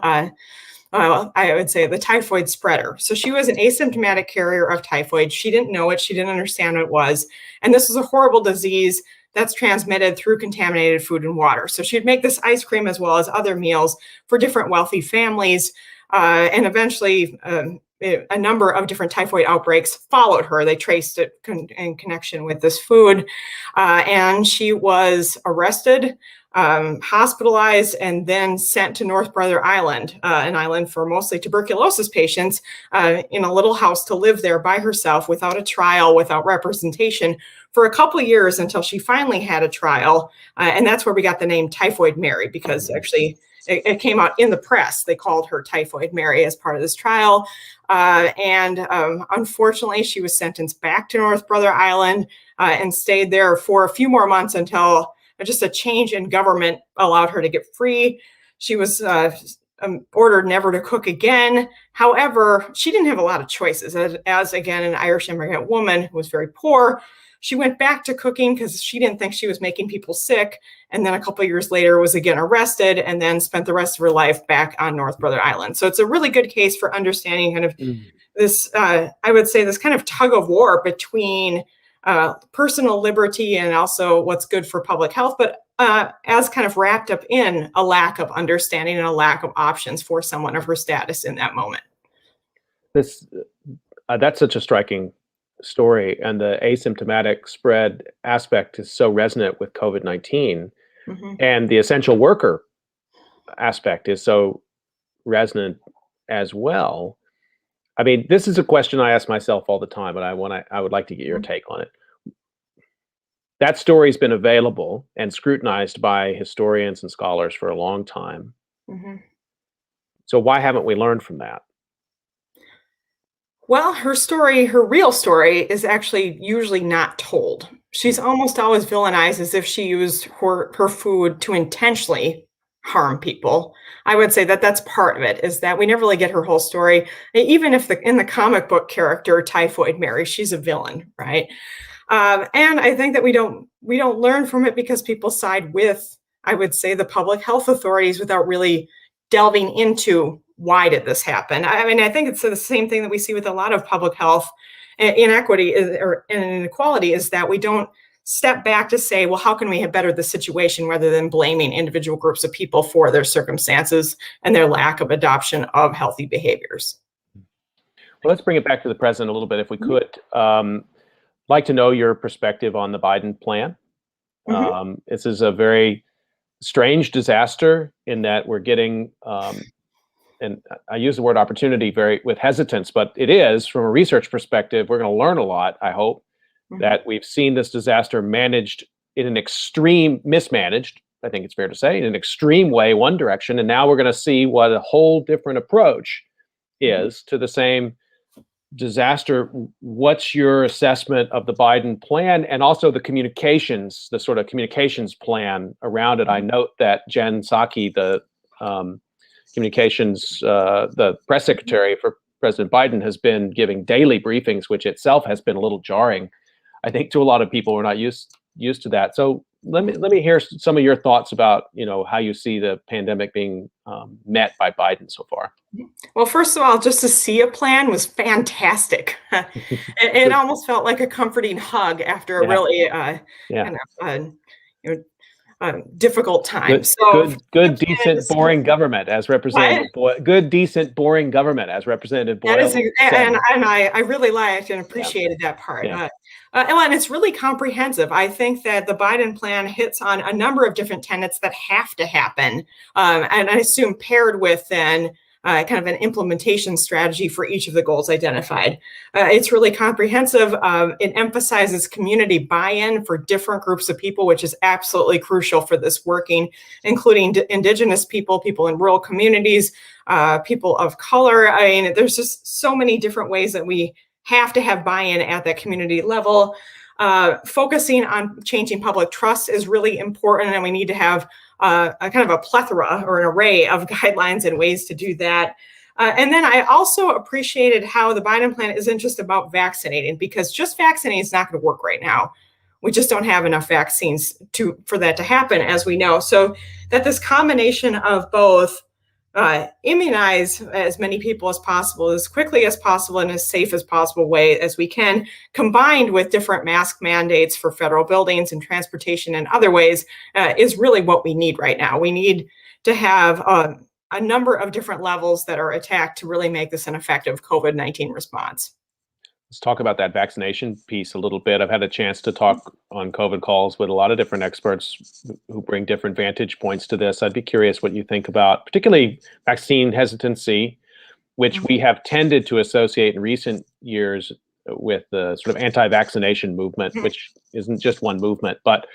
C: I would say the typhoid spreader. So she was an asymptomatic carrier of typhoid. She didn't know it. She didn't understand what it was. And this is a horrible disease that's transmitted through contaminated food and water. So she'd make this ice cream as well as other meals for different wealthy families. And eventually, a number of different typhoid outbreaks followed her. They traced it in connection with this food. And she was arrested, hospitalized, and then sent to North Brother Island, an island for mostly tuberculosis patients, in a little house to live there by herself without a trial, without representation, for a couple of years until she finally had a trial. And that's where we got the name Typhoid Mary, because actually it came out in the press. They called her Typhoid Mary as part of this trial. And unfortunately, she was sentenced back to North Brother Island and stayed there for a few more months until just a change in government allowed her to get free. She was ordered never to cook again. However, she didn't have a lot of choices. As again, an Irish immigrant woman who was very poor, she went back to cooking because she didn't think she was making people sick. And then a couple of years later was again arrested and then spent the rest of her life back on North Brother Island. So it's a really good case for understanding kind of this, I would say, this kind of tug of war between personal liberty and also what's good for public health, but as kind of wrapped up in a lack of understanding and a lack of options for someone of her status in that moment.
A: That's such a striking story, and the asymptomatic spread aspect is so resonant with COVID-19, and the essential worker aspect is so resonant as well. I mean, this is a question I ask myself all the time, and I would like to get your take on it. That story's been available and scrutinized by historians and scholars for a long time. So why haven't we learned from that?
C: Well, her story, her real story, is actually usually not told. She's almost always villainized as if she used her food to intentionally harm people. I would say that that's part of it, is that we never really get her whole story. Even if in the comic book character Typhoid Mary, she's a villain, right? And I think that we don't learn from it because people side with, I would say, the public health authorities without really delving into why did this happen. I mean, I think it's the same thing that we see with a lot of public health inequity or inequality, is that we don't step back to say, well, how can we have bettered the situation, rather than blaming individual groups of people for their circumstances and their lack of adoption of healthy behaviors.
A: Well, let's bring it back to the present a little bit, if we could. Like to know your perspective on the Biden plan. This is a very strange disaster in that we're getting, and I use the word opportunity with hesitance, but it is, from a research perspective, we're going to learn a lot, I hope, that we've seen this disaster managed in an extreme, mismanaged, I think it's fair to say, in an extreme way, one direction, and now we're going to see what a whole different approach is to the same disaster. What's your assessment of the Biden plan, and also the communications, the sort of communications plan around it? I note that Jen Psaki, the communications, the press secretary for President Biden, has been giving daily briefings, which itself has been a little jarring, I think, to a lot of people who are not used to that. So let me hear some of your thoughts about, how you see the pandemic being met by Biden so far.
C: Well, first of all, just to see a plan was fantastic. It almost felt like a comforting hug after a really kind of difficult time.
A: Good, decent, boring government, as Representative Boyle. Good, decent, boring government, as Representative Boyle.
C: And I really liked and appreciated that part. And it's really comprehensive. I think that the Biden plan hits on a number of different tenets that have to happen, and I assume paired with then kind of an implementation strategy for each of the goals identified. It's really comprehensive. It emphasizes community buy-in for different groups of people, which is absolutely crucial for this working, including Indigenous people, people in rural communities, people of color. I mean, there's just so many different ways that we have to have buy-in at that community level. Focusing on changing public trust is really important, and we need to have a kind of a plethora or an array of guidelines and ways to do that. And then I also appreciated how the Biden plan isn't just about vaccinating, because just vaccinating is not going to work right now. We just don't have enough vaccines for that to happen, as we know. So that this combination of both immunize as many people as possible, as quickly as possible, in as safe as possible way as we can, combined with different mask mandates for federal buildings and transportation and other ways, is really what we need right now. We need to have, a number of different levels that are attacked to really make this an effective COVID-19 response.
A: Let's talk about that vaccination piece a little bit. I've had a chance to talk on COVID calls with a lot of different experts who bring different vantage points to this. I'd be curious what you think about, particularly vaccine hesitancy, which we have tended to associate in recent years with the sort of anti-vaccination movement, which isn't just one movement, but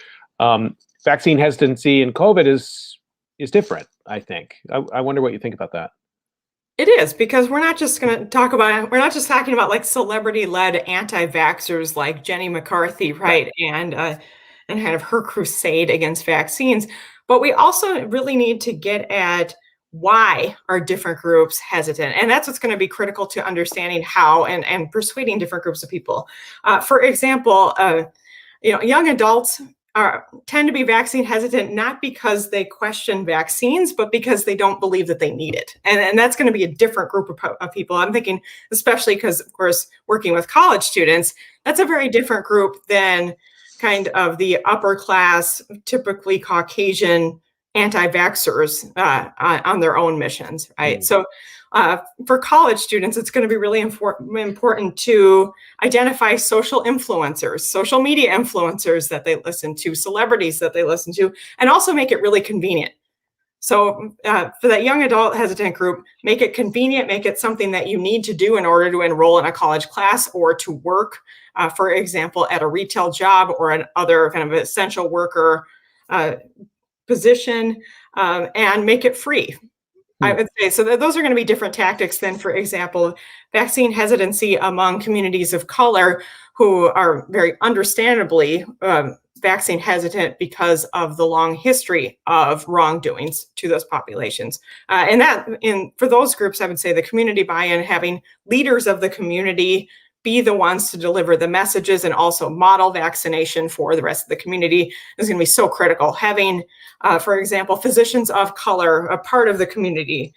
A: vaccine hesitancy in COVID is different, I think. I wonder what you think about that.
C: It is, because we're not just talking about like celebrity-led anti-vaxxers like Jenny McCarthy, right? And kind of her crusade against vaccines. But we also really need to get at why are different groups hesitant? And that's what's going to be critical to understanding how and persuading different groups of people. For example, young adults tend to be vaccine hesitant, not because they question vaccines, but because they don't believe that they need it. And that's going to be a different group of people. I'm thinking, especially because, of course, working with college students, that's a very different group than kind of the upper class, typically Caucasian anti-vaxxers on their own missions, right? So for college students, it's going to be really important to identify social influencers, social media influencers that they listen to, celebrities that they listen to, and also make it really convenient. So for that young adult hesitant group, make it convenient, make it something that you need to do in order to enroll in a college class or to work, for example, at a retail job or an other kind of essential worker position, and make it free. I would say so those are going to be different tactics than, for example, vaccine hesitancy among communities of color who are very understandably vaccine hesitant because of the long history of wrongdoings to those populations. For those groups, I would say the community buy-in, having leaders of the community be the ones to deliver the messages and also model vaccination for the rest of the community is going to be so critical. Having, for example, physicians of color, a part of the community,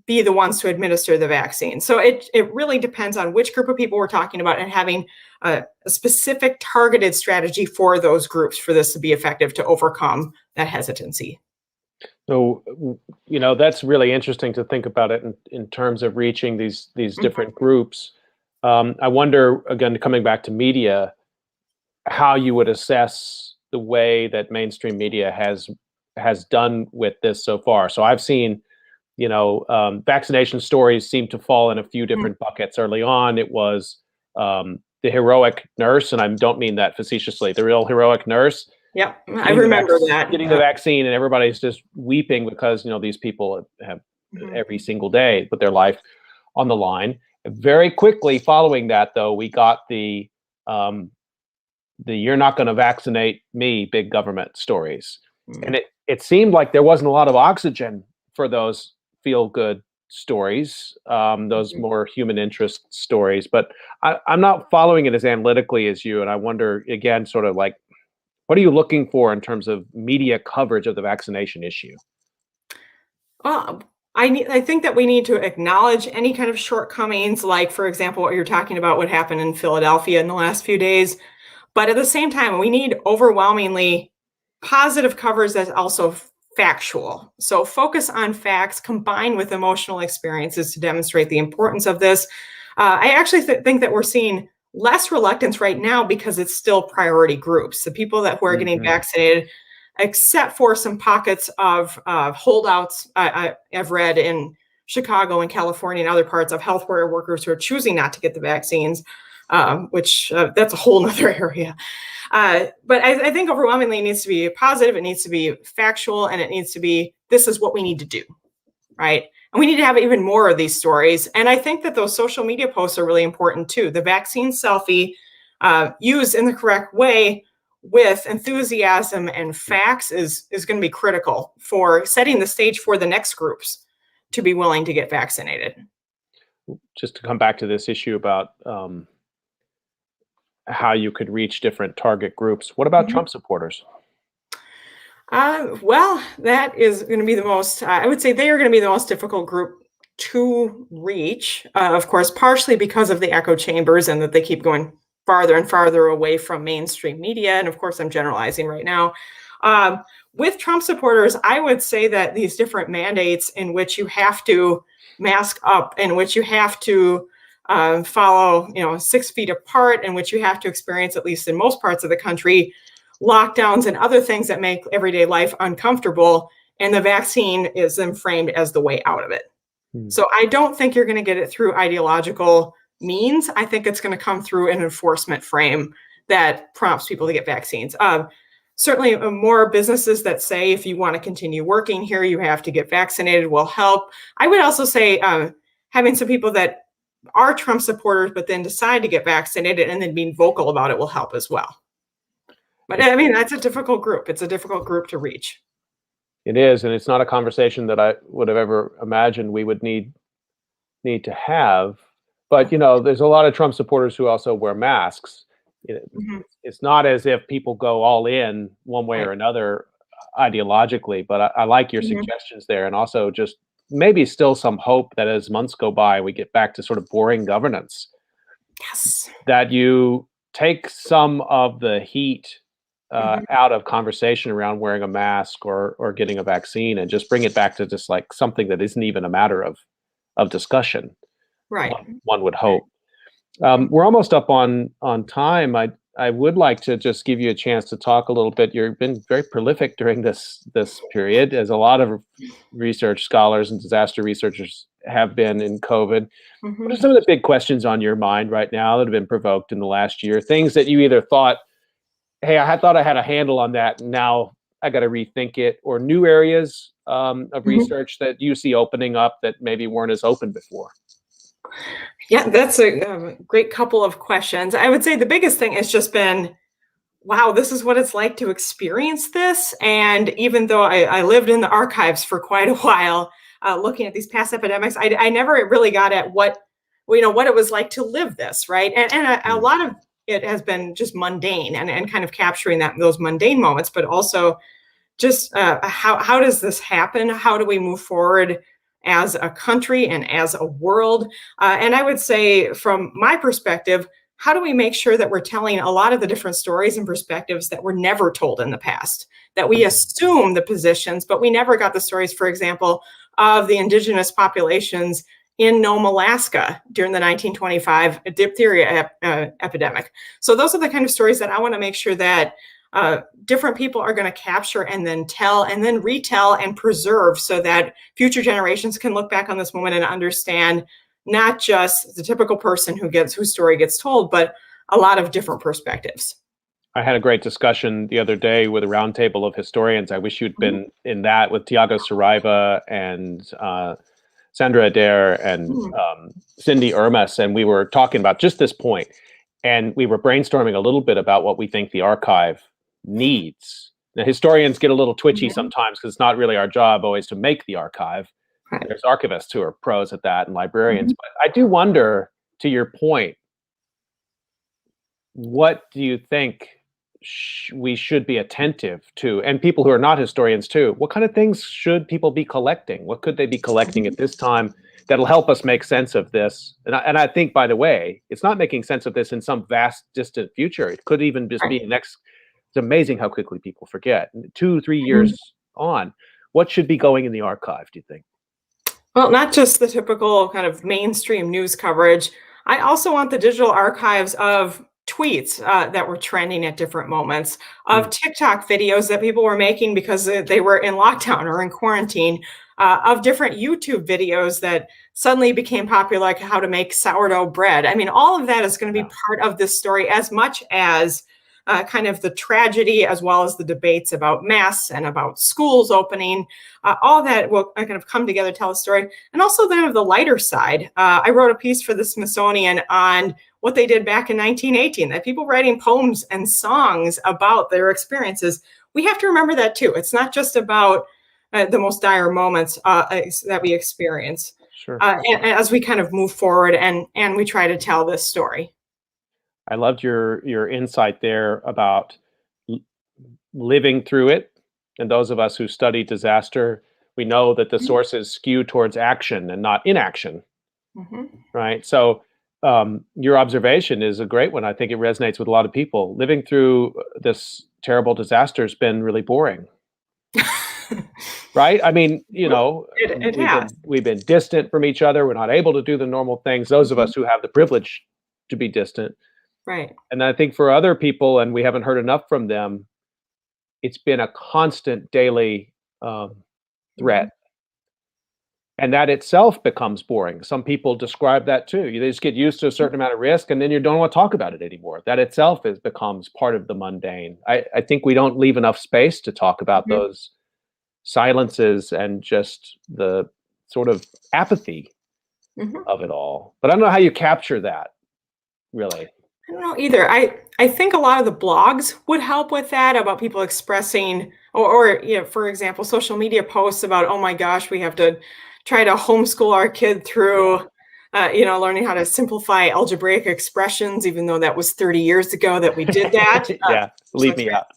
C: be the ones to administer the vaccine. So it really depends on which group of people we're talking about and having a specific targeted strategy for those groups for this to be effective to overcome that hesitancy.
A: So, that's really interesting to think about it in terms of reaching these different groups. I wonder, again, coming back to media, how you would assess the way that mainstream media has done with this so far. So I've seen, vaccination stories seem to fall in a few different buckets. Early on, it was the heroic nurse, and I don't mean that facetiously, the real heroic nurse.
C: Yep, I remember that.
A: Getting the vaccine, and everybody's just weeping because, these people have every single day put their life on the line. Very quickly following that, though, we got the "you're not going to vaccinate me" big government stories, and it seemed like there wasn't a lot of oxygen for those feel-good stories, those more human interest stories. But I'm not following it as analytically as you, and I wonder again, sort of like, what are you looking for in terms of media coverage of the vaccination issue?
C: Well, I think that we need to acknowledge any kind of shortcomings, like, for example, what you're talking about, what happened in Philadelphia in the last few days. But at the same time, we need overwhelmingly positive coverage that's also factual. So focus on facts combined with emotional experiences to demonstrate the importance of this. I actually think that we're seeing less reluctance right now because it's still priority groups, the people who are getting vaccinated, except for some pockets of holdouts I've read in Chicago and California and other parts of healthcare workers who are choosing not to get the vaccines, which that's a whole nother area. But I think overwhelmingly it needs to be positive, it needs to be factual, and it needs to be, this is what we need to do, right? And we need to have even more of these stories. And I think that those social media posts are really important too. The vaccine selfie used in the correct way with enthusiasm and facts is going to be critical for setting the stage for the next groups to be willing to get vaccinated.
A: Just to come back to this issue about how you could reach different target groups, what about Trump supporters?
C: Well, that is going to be the most, I would say they are going to be the most difficult group to reach, of course, partially because of the echo chambers and that they keep going farther and farther away from mainstream media. And of course, I'm generalizing right now. With Trump supporters, I would say that these different mandates in which you have to mask up, in which you have to follow, 6 feet apart, in which you have to experience, at least in most parts of the country, lockdowns and other things that make everyday life uncomfortable. And the vaccine is then framed as the way out of it. So I don't think you're going to get it through ideological means. I think it's going to come through an enforcement frame that prompts people to get vaccines. Certainly more businesses that say, if you want to continue working here, you have to get vaccinated will help. I would also say having some people that are Trump supporters, but then decide to get vaccinated and then being vocal about it will help as well. But I mean, that's a difficult group. It's a difficult group to reach.
A: It is, and it's not a conversation that I would have ever imagined we would need to have. But there's a lot of Trump supporters who also wear masks. It's not as if people go all in one way or another ideologically, but I like your suggestions there, and also just maybe still some hope that as months go by, we get back to sort of boring governance.
C: Yes.
A: That you take some of the heat out of conversation around wearing a mask or getting a vaccine, and just bring it back to just like something that isn't even a matter of discussion.
C: Right.
A: One would hope. We're almost up on time. I would like to just give you a chance to talk a little bit. You've been very prolific during this period, as a lot of research scholars and disaster researchers have been in COVID. What are some of the big questions on your mind right now that have been provoked in the last year? Things that you either thought, hey, I thought I had a handle on that, and now I got to rethink it, or new areas of research that you see opening up that maybe weren't as open before?
C: Yeah, that's a great couple of questions. I would say the biggest thing has just been, wow, this is what it's like to experience this. And even though I lived in the archives for quite a while, looking at these past epidemics, I never really got at what it was like to live this, right? And a lot of it has been just mundane and kind of capturing those mundane moments, but also just how does this happen? How do we move forward as a country and as a world? And I would say, from my perspective, how do we make sure that we're telling a lot of the different stories and perspectives that were never told in the past, that we assume the positions, but we never got the stories, for example, of the indigenous populations in Nome, Alaska during the 1925 diphtheria epidemic. So those are the kind of stories that I want to make sure that different people are going to capture and then tell and then retell and preserve, so that future generations can look back on this moment and understand not just the typical person whose story gets told, but a lot of different perspectives.
A: I had a great discussion the other day with a roundtable of historians. I wish you'd been in that, with Tiago Saraiva and Sandra Adair and Cindy Ermas, and we were talking about just this point, and we were brainstorming a little bit about what we think the archive needs. Now, historians get a little twitchy sometimes, because it's not really our job always to make the archive. Right. There's archivists who are pros at that, and librarians. But I do wonder, to your point, what do you think we should be attentive to? And people who are not historians too, what kind of things should people be collecting? What could they be collecting at this time that'll help us make sense of this? And I think, by the way, it's not making sense of this in some vast, distant future. It could even just be next. It's amazing how quickly people forget. 2-3 years on, what should be going in the archive, do you think?
C: Well, not just the typical kind of mainstream news coverage. I also want the digital archives of tweets that were trending at different moments, of TikTok videos that people were making because they were in lockdown or in quarantine, of different YouTube videos that suddenly became popular, like how to make sourdough bread. I mean, all of that is going to be part of this story, as much as kind of the tragedy, as well as the debates about masks and about schools opening. All that will kind of come together, tell a story. And also then of the lighter side, I wrote a piece for the Smithsonian on what they did back in 1918, that people writing poems and songs about their experiences. We have to remember that too. It's not just about the most dire moments that we experience.
A: Sure.
C: And as we kind of move forward and we try to tell this story.
A: I loved your insight there about living through it. And those of us who study disaster, we know that the sources skew towards action and not inaction, right? So your observation is a great one. I think it resonates with a lot of people. Living through this terrible disaster has been really boring. Right? I mean,
C: It has.
A: we've been distant from each other. We're not able to do the normal things. Those of us who have the privilege to be distant.
C: Right.
A: And I think for other people, and we haven't heard enough from them, it's been a constant daily threat. And that itself becomes boring. Some people describe that too. You just get used to a certain amount of risk, and then you don't want to talk about it anymore. That itself becomes part of the mundane. I think we don't leave enough space to talk about those silences and just the sort of apathy of it all. But I don't know how you capture that, really.
C: I don't know either. I think a lot of the blogs would help with that, about people expressing, or for example, social media posts about, oh my gosh, we have to try to homeschool our kid through, learning how to simplify algebraic expressions, even though that was 30 years ago that we did that.
A: Yeah, leave me out.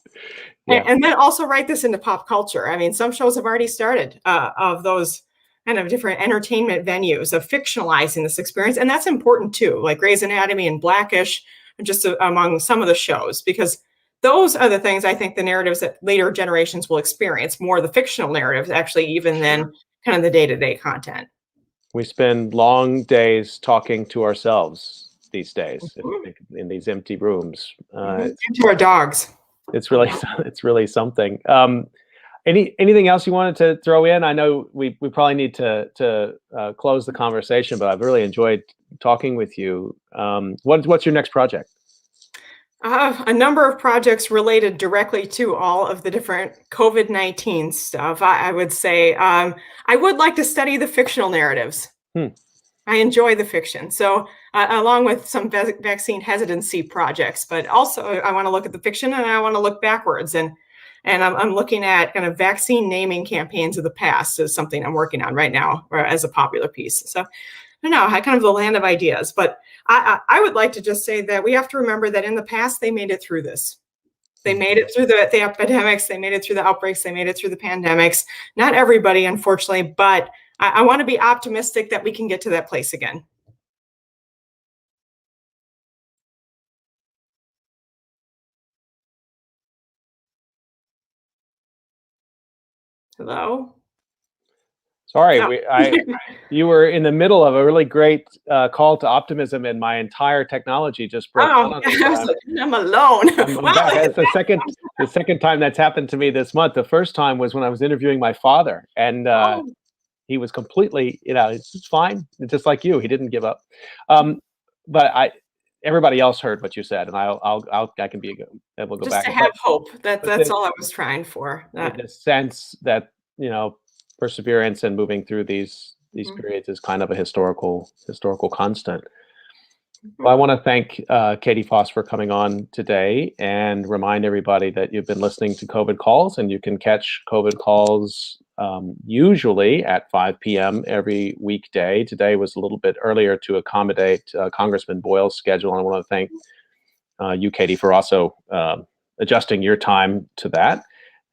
A: Yeah.
C: And then also write this into pop culture. I mean, some shows have already started of those kind of different entertainment venues of fictionalizing this experience. And that's important too, like Grey's Anatomy and Blackish, just among some of the shows, because those are the things I think the narratives that later generations will experience, more the fictional narratives actually, even than kind of the day-to-day content.
A: We spend long days talking to ourselves these days in these empty rooms.
C: And to our dogs.
A: It's really something. Anything else you wanted to throw in? I know we probably need to close the conversation, but I've really enjoyed talking with you. What's your next project?
C: A number of projects related directly to all of the different COVID-19 stuff. I would say I would like to study the fictional narratives. I enjoy the fiction. So along with some vaccine hesitancy projects, but also I want to look at the fiction, and I want to look backwards. And I'm looking at kind of vaccine naming campaigns of the past is something I'm working on right now, or as a popular piece. So I don't know, kind of the land of ideas. But I would like to just say that we have to remember that in the past, they made it through this. They made it through the epidemics. They made it through the outbreaks. They made it through the pandemics. Not everybody, unfortunately, but I want to be optimistic that we can get to that place again. Hello?
A: Sorry,
C: Oh.
A: you were in the middle of a really great call to optimism, and my entire technology just broke down on me.
C: I'm alone.
A: I'm back. That's the second time that's happened to me this month. The first time was when I was interviewing my father, and he was completely, it's fine. It's just like you. He didn't give up. But everybody else heard what you said, and I can be able to go
C: just
A: back.
C: To have hope. That's all I was trying for.
A: The sense that perseverance and moving through these periods is kind of a historical constant. Well, I want to thank Katie Foss for coming on today, and remind everybody that you've been listening to COVID Calls, and you can catch COVID Calls usually at 5 p.m. every weekday. Today was a little bit earlier to accommodate Congressman Boyle's schedule, and I want to thank you, Katie, for also adjusting your time to that.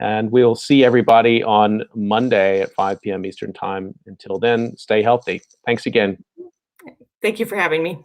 A: And we'll see everybody on Monday at 5 p.m. Eastern Time. Until then, stay healthy. Thanks again.
C: Thank you for having me.